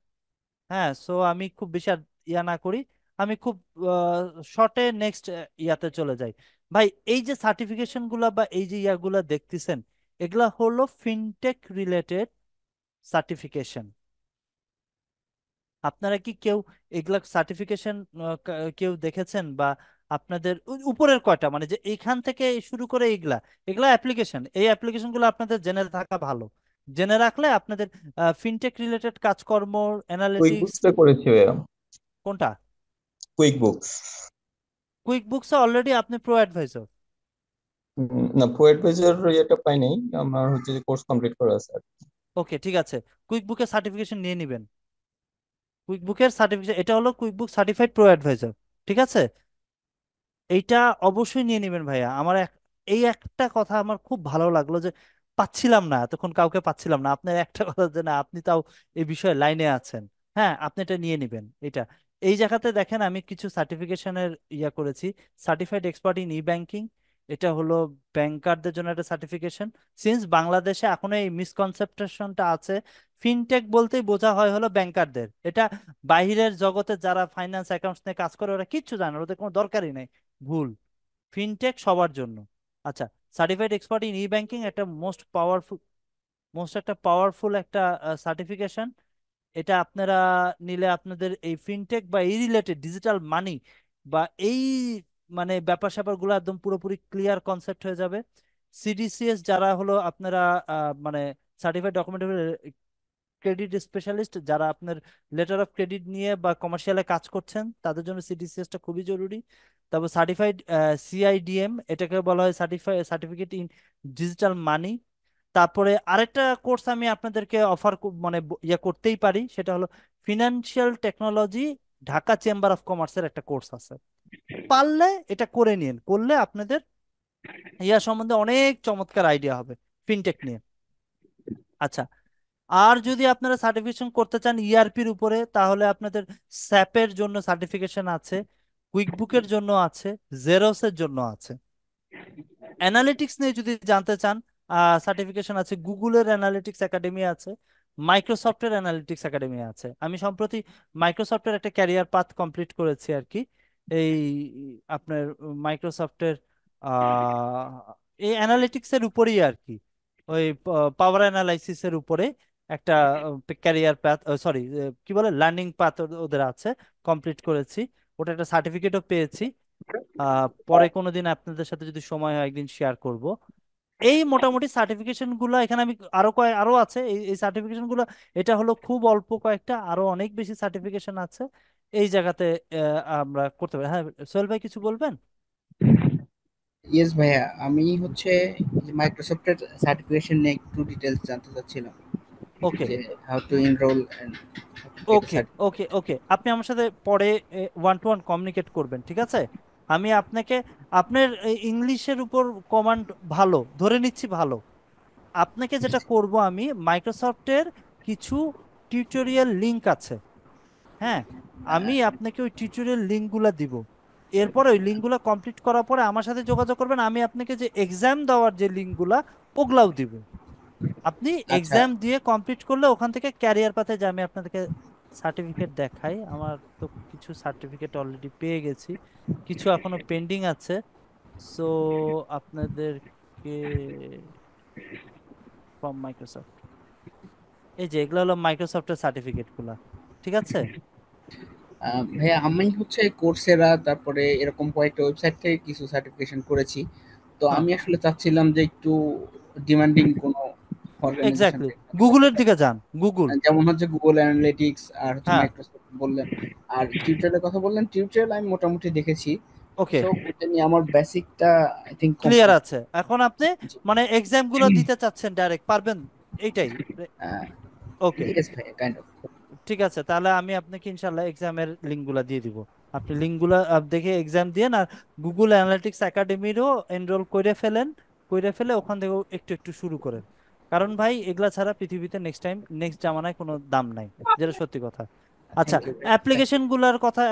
A: হ্যাঁ, সো আমি খুব বেশি আর ইয়া না করি, আমি খুব শর্টে নেক্সট ইয়াতে চলে যাই। ভাই, এই যে সার্টিফিকেশন গুলা বা এই যে ইয়াগুলা দেখতেছেন, এগুলা হলো ফিনটেক রিলেটেড সার্টিফিকেশন। আপনারা কি কেউ এগুলা সার্টিফিকেশন কেউ দেখেছেন? বা আপনাদের উপরের কয়টা, মানে যে এইখান থেকে শুরু করে এইগুলা, এগুলা অ্যাপ্লিকেশন, এই অ্যাপ্লিকেশন গুলো আপনাদের জেনে থাকা ভালো। জেনে রাখলে আপনাদের ফিনটেক রিলেটেড কাজকর্ম,
B: কুইক
A: অ্যানালিটিক্স।
B: বুকসটা করেছি ভাইয়া।
A: কোনটা?
B: Quick books.
A: Quick books already আপনি প্রো অ্যাডভাইসর।
B: না, প্রো অ্যাডভাইজার ইয়েটা পাই নাই, আমার হচ্ছে যে কোর্স কমপ্লিট করা আছে আর কি।
A: ওকে, ঠিক আছে, কুইক বুকের সার্টিফিকেশন নিয়ে নেবেন। কুইক বুকের সার্টিফিকেশন, এটা হলো কুইক বুক সার্টিফাইড প্রো অ্যাডভাইসর। ঠিক আছে, এইটা অবশ্যই নিয়ে নেবেন ভাইয়া। আমার এই একটা কথা আমার খুব ভালো লাগলো যে পাচ্ছিলাম না এতক্ষণ, কাউকে পাচ্ছিলাম না। আপনার একটা কথা যে না, আপনি তাও এই বিষয়ে লাইনে আছেন। হ্যাঁ, আপনি এটা নিয়ে নেবেন। এটা এই জায়গাতে দেখেন, আমি কিছু সার্টিফিকেশনের ইয়া করেছি। Certified expert in E banking, এটা হলো ব্যাংকারদের জন্য একটা সার্টিফিকেশন। সিন্স বাংলাদেশে এখনো এই মিসকনসেপশনটা আছে, ফিনটেক বলতেই বোঝা হয় হলো ব্যাংকারদের। এটা বাইরের জগতে যারা ফাইন্যান্স অ্যাকাউন্টস নিয়ে কাজ করে ওরা কিচ্ছু জানে না, ওদের কোনো দরকারই নেই। ভুল। ফিনটেক সবার জন্য। আচ্ছা, certified expert in E banking একটা একটা পাওয়ারফুল একটা সার্টিফিকেশন। এটা আপনারা নিলে আপনাদের এই ফিনটেক বা এই রিলেটেড ডিজিটাল মানি বা এই মানে ব্যাপার স্যাপার গুলো একদম পুরোপুরি ক্লিয়ার কনসেপ্ট হয়ে যাবে। সিডিসিএস যারা হলো আপনারা মানে সার্টিফাইড ডকুমেন্ট ক্রেডিট স্পেশালিস্ট, যারা আপনার লেটার অফ ক্রেডিট নিয়ে বা কমার্শিয়ালে কাজ করছেন, তাদের জন্য সিডিসিএস টা খুবই জরুরি। তারপর সার্টিফাইড সিআইডিএম, এটাকে বলা হয় সার্টিফিকেট ইন ডিজিটাল মানি। তারপরে আরেকটা কোর্স আমি আপনাদেরকে অফার মানে ইয়ে করতেই পারি, সেটা হলো financial technology, Dhaka chamber of কমার্সের একটা কোর্স আছে। পারলে এটা করে নিন, করলে আপনাদের ইয়া সম্বন্ধে অনেক চমৎকার আইডিয়া হবে ফিনটেক নিয়ে। আচ্ছা, আর যদি আপনারা সার্টিফিকেশন করতে চান ইআরপির উপরে, তাহলে আপনাদের স্যাপের জন্য সার্টিফিকেশন আছে, কুইকবুকের জন্য আছে, জেরক্সের জন্য আছে। অ্যানালিটিক্স নিয়ে যদি জানতে চান, সার্টিফিকেশন আছে, গুগলের অ্যানালিটিক্স একাডেমি আছে, মাইক্রোসফটের অ্যানালিটিক্স একাডেমি আছে। আমি সম্প্রতি মাইক্রোসফটের একটা ক্যারিয়ার পাথ কমপ্লিট করেছি আর কি। এই আপনার মাইক্রোসফটের এই অ্যানালিটিক্স এর উপরেই আর কি, ওই পাওয়ার অ্যানালাইসিস এর উপরে একটা ক্যারিয়ার পাথ, সরি কি বলে, লার্নিং পাথ ওদের আছে, কমপ্লিট করেছি। ওটা একটা সার্টিফিকেটও পেয়েছি। পরে কোনোদিন আপনাদের সাথে যদি সময় হয় একদিন শেয়ার করব। এই মোটামুটি সার্টিফিকেশন গুলো এখানে আমি আরো আছে এই সার্টিফিকেশন গুলো। এটা হলো খুব অল্প কয়েকটা, আরো অনেক বেশি সার্টিফিকেশন আছে এই জায়গাতে। আমরা করতে পারি। হ্যাঁ, সোহেল ভাই কিছু বলবেন?
G: ইয়েস ভাইয়া, আমি হচ্ছে মাইক্রোসফটের সার্টিফিকেশন নিয়ে একটু ডিটেলস জানতে চাচ্ছিলাম,
A: ওকে,
G: যে how to enrol and how to get a
A: okay,
G: certificate.
A: Okay, okay, আপনি আমার সাথে পরে 1-to-1 কমিউনিকেট করবেন, ঠিক আছে? আমি আপনাকে, আপনার ইংলিশের উপর কমান্ড ভালো ধরে নিচ্ছি, ভালো। আপনাকে যেটা করব, আমি মাইক্রোসফটের কিছু টিউটোরিয়াল লিংক আছে, হ্যাঁ, আমি আপনাকে ওই টিউটোরিয়াল লিঙ্কগুলো দিব। এরপরে ওই লিঙ্কগুলো কমপ্লিট করার পরে আমার সাথে যোগাযোগ করবেন, আমি আপনাকে যে এক্সাম দেওয়ার যে লিঙ্কগুলা, ওগুলাও দিব। আপনি
G: আচ্ছা,
A: এক্সাম দিয়ে কমপ্লিট করলে ওখান থেকে ক্যারিয়ার পাথে যে আমি আপনাদেরকে সার্টিফিকেট দেখাই, আমার তো কিছু সার্টিফিকেট অলরেডি পেয়ে গেছি, কিছু এখনো পেন্ডিং আছে। সো আপনাদেরকে ফ্রম মাইক্রোসফট, এই যে এগুলো হলো মাইক্রোসফটের সার্টিফিকেট গুলা। ঠিক আছে,
G: ভাইয়া আমি হচ্ছে কোর্সেরা তারপরে এরকম কয়েকটা ওয়েবসাইট থেকে কিছু সার্টিফিকেশন করেছি। তো
A: হ্যাঁ,
G: আমি আসলে চাচ্ছিলাম যে একটু ডিমান্ডিং কোনো অর্গানাইজেশন
A: এক্স্যাক্টলি,
G: থেকে কাজ
A: গুগলের
G: করা,
A: দিকে যান, গুগল।
G: যেমন হচ্ছে গুগল অ্যানালিটিক্স আর হচ্ছে
A: হ্যাঁ,
G: মাইক্রোসফট বললেন। আর টিউটোরিয়ালের কথা বললেন, টিউটোরিয়াল আমি মোটামুটি দেখেছি।
A: ওকে,
G: সো ওটা নিয়ে আমার বেসিকটা আই থিঙ্ক
A: ক্লিয়ার
G: কমপ্লিট।
A: আছে। এখন আপনি মানে এক্সাম গুলো দিতে চাচ্ছেন ডাইরেক্ট, পারবেন এইটাই? ওকে,
G: ইয়েস ভাই, কাইন্ড অফ।
A: ঠিক আছে, তাহলে আমি আপনাকে ইনশাল্লাহ এক্সামের লিঙ্কগুলো দিয়ে দিব। আপনি লিঙ্কগুলো দেখে এক্সাম দিয়ে আর গুগল অ্যানালিটিক্স একাডেমিরও এনরোল করে ফেলেন, করে ফেলে ওখান থেকে একটু একটু শুরু করেন। কারণ ভাই এগুলা ছাড়া পৃথিবীতে নেক্সট জামানায় কোনো দাম নাই, যেটা সত্যি কথা। আচ্ছা,
G: থ্যাংক ইউ ভাই।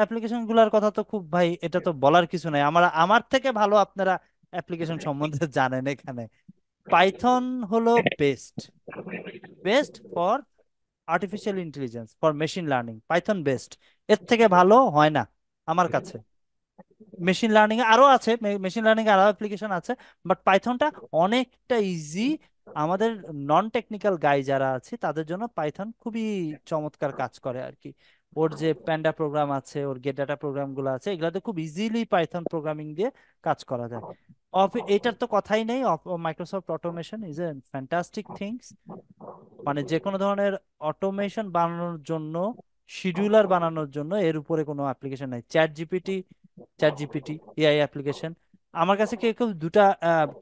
A: অ্যাপ্লিকেশন গুলার কথা তো খুব ভাই, এটা তো বলার কিছু নাই, আমার থেকে ভালো আপনারা অ্যাপ্লিকেশন সম্বন্ধে জানেন এখানে। পাইথন হলো best, best for artificial intelligence, for machine learning, Python best. এর থেকে ভালো হয় না আমার কাছে। মেশিন লার্নিং আরো আছে, মেশিন লার্নিং আরো অ্যাপ্লিকেশন আছে, বাট পাইথনটা অনেকটা ইজি। আমাদের নন টেকনিক্যাল গাই যারা আছে তাদের জন্য পাইথন খুবই চমৎকার কাজ করে আর কি। ওর যে প্যান্ডা প্রোগ্রাম আছে, ওর গেট ডাটা প্রোগ্রাম গুলো আছে, এগুলাতে খুব ইজিলি পাইথন প্রোগ্রামিং দিয়ে কাজ করা যায়। এটার তো কথাই নেই, Microsoft automation is a fantastic things. মানে যে কোনো ধরনের অটোমেশন বানানোর জন্য, শিডিউলার বানানোর জন্য এর উপরে কোনো অ্যাপ্লিকেশন নাই। Chat GPT AI application. আমার কাছে কেউ কেউ দুটা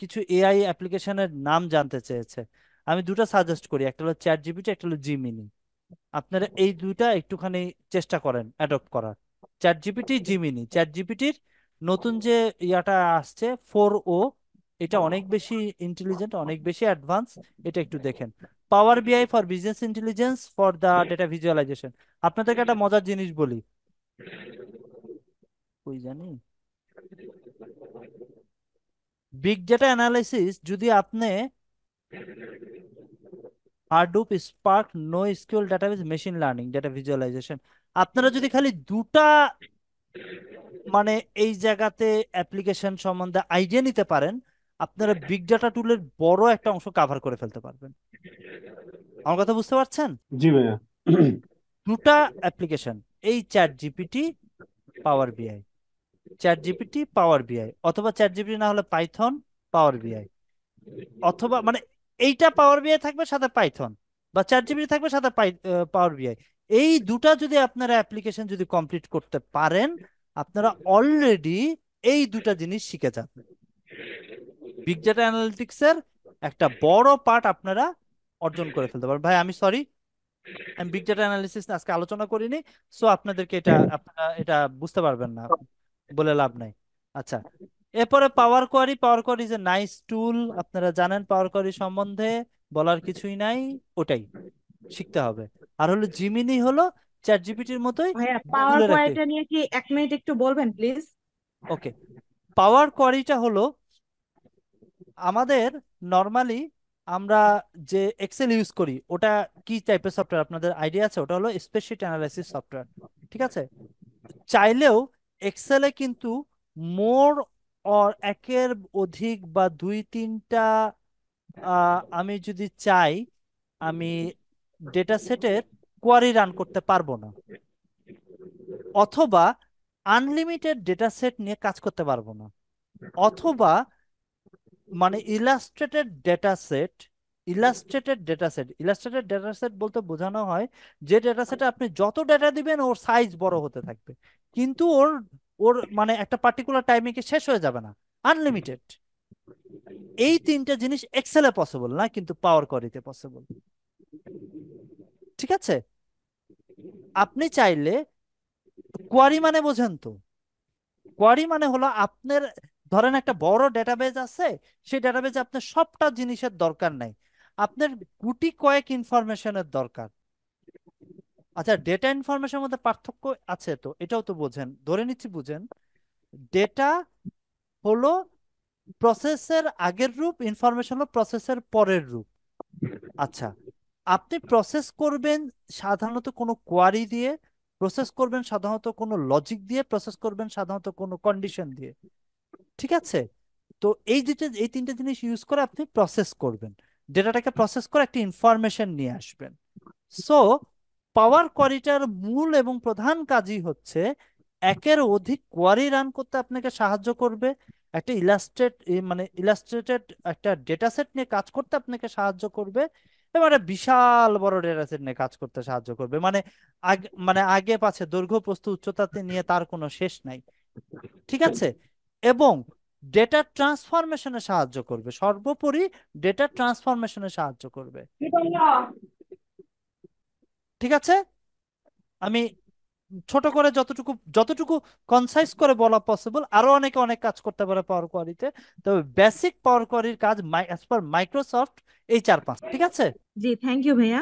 A: কিছু এআই অ্যাপ্লিকেশনের নাম জানতে চেয়েছে, আমি দুটা সাজেস্ট করি, একটা হলো চ্যাট জিপিটি, একটা হলো জিমিনি। আপনারা এই দুইটা একটুখানি চেষ্টা করেন অ্যাডপ্ট করার। চ্যাট জিপিটির নতুন যে ইয়াটা আসছে 4o, এটা অনেক বেশি ইন্টেলিজেন্ট, অনেক বেশি অ্যাডভান্স, এটা একটু দেখেন। Power BI for business intelligence for the data visualisation. আপনাদেরকে একটা মজার জিনিস বলি, ওই জানি বিগ ডেটা অ্যানালাইসিস যদি আপনি Hadoop, Spark, no SQL database, machine learning, data visualisation, আপনারা যদি খালি দুটা মানে এই জায়গাতে অ্যাপ্লিকেশন সম্বন্ধে আইডিয়া নিতে পারেন, আপনারা বিগ ডাটা টুলের বড় একটা অংশ কাভার করে ফেলতে পারবেন। আমার কথা বুঝতে পারছেন?
D: জি ভাইয়া।
A: দুটা অ্যাপ্লিকেশন, এই চ্যাট জিপিটি, পাওয়ার বিআই, চ্যাট জিপিটি পাওয়ার বিআই, অথবা চ্যাট জিপিটি না হলে পাইথন পাওয়ার বিআই, অথবা মানে এইটা পাওয়ার বিআই থাকবে সাথে পাইথন, বা চ্যাট জিপিটি থাকবে সাথে পাওয়ার বিআই। এই দুটা যদি আপনারা অ্যাপ্লিকেশন যদি কমপ্লিট করতে পারেন, আপনারা অলরেডি এই দুটা জিনিস শিখে যাবেন। বিগ ডেটা অ্যানালিটিক্স এর একটা বড় পার্ট আপনারা অর্জন করে ফেলতে পারবেন। ভাই আমি সরি, আমি বিগ ডেটা অ্যানালিসিস আজকে আলোচনা করিনি, সো আপনাদেরকে আপনারা এটা বুঝতে পারবেন না, বলে লাভ নাই। আচ্ছা, এরপরে পাওয়ার কোয়ারি ইজ এ নাইস টুল, আপনারা জানেন পাওয়ার কোয়ারি সম্বন্ধে, বলার কিছুই নাই, ওটাই শিখতে হবে। আর হলো জিমিনি, হলো চ্যাট জিপিটির মতোই
F: ভাইয়া পাওয়ার
A: গুগলের একটা।
F: কোয়ালিটা নিয়ে কি 1 মিনিট একটু বলবেন প্লিজ?
A: ওকে, পাওয়ার কোয়ারিটা হলো আমাদের নর্মালি আমরা যে এক্সেল ইউজ করি, ওটা কি টাইপের সফটওয়্যার আপনাদের আইডিয়া আছে? ওটা হলো স্প্রেডশিট অ্যানালাইসিস সফটওয়্যার, ঠিক আছে? চাইলেও এক্সেলে কিন্তু মোর অর একের অধিক বা দুই তিনটা আমি যদি চাই, আমি ডেটা সেটের কোয়ারি রান করতে পারবো না, অথবা আনলিমিটেড ডেটা সেট নিয়ে কাজ করতে পারবো না, অথবা মানে ইলাস্ট্রেটেড ডেটা সেট বলতে বোঝানো হয় যে ডেটা সেটে আপনি যত ডেটা দিবেন ওর সাইজ বড় হতে থাকবে, কিন্তু ওর ওর মানে একটা পার্টিকুলার টাইমে কি শেষ হয়ে যাবে না, আনলিমিটেড। এই তিনটা জিনিস এক্সেলে পসিবল না, কিন্তু পাওয়ার কোয়ারিতে পসিবল, ঠিক আছে? আপনি চাইলে কোয়ারি মানে বোঝেন তো, কোয়ারি মানে হলো আপনার ধরেন একটা বড় ডেটাবেজ আছে, সেই ডেটাবেজে আপনার সবটা জিনিসের দরকার নাই, আপনার গুটি কয়েক ইনফরমেশনের দরকার। আচ্ছা, ডেটা ইনফরমেশনের মধ্যে পার্থক্য আছে তো, এটাও তো বোঝেন, ধরে নিচ্ছি বুঝেন। ডেটা হলো প্রসেসের আগের রূপ, ইনফরমেশন হলো প্রসেসের পরের রূপ। আচ্ছা, আপনি প্রসেস করবেন সাধারণত কোনো কোয়ারি দিয়ে, প্রসেস করবেন সাধারণত কোনো লজিক দিয়ে, প্রসেস করবেন সাধারণত কোনো কন্ডিশন দিয়ে, ঠিক আছে? তো এই তিনটে জিনিস ইউজ করে আপনি প্রসেস করবেন, ডেটাটাকে প্রসেস করে একটা ইনফরমেশন নিয়ে আসবেন। সো পাওয়ার কোয়ারিটার মূল এবং প্রধান কাজই হচ্ছে একের অধিক কোয়ারি রান করতে আপনাকে সাহায্য করবে, একটা মানে ইলাস্ট্রেটেড একটা ডেটা সেট নিয়ে কাজ করতে আপনাকে সাহায্য করবে, এবং একটা বিশাল বড় ডেটা সেট নিয়ে কাজ করতে সাহায্য করবে। মানে আগে পাছে দৈর্ঘ্য প্রস্থ উচ্চতাতে নিয়ে তার কোনো শেষ নাই। ঠিক আছে? এবং ডেটা ট্রান্সফরমেশনে সাহায্য করবে, সর্বোপরি ডেটা ট্রান্সফরমেশনে সাহায্য করবে। ঠিক আছে? আমি ছোট করে যতটুকু যতটুকু কনসাইজ করে বলা পসিবল, আরো অনেকে অনেক কাজ করতে পারে পাওয়ার কোয়ারিতে, তবে বেসিক পাওয়ার কোয়ারির কাজ অ্যাজ পার মাইক্রোসফট এই 4-5। ঠিক আছে?
F: জি, থ্যাংক ইউ ভাইয়া।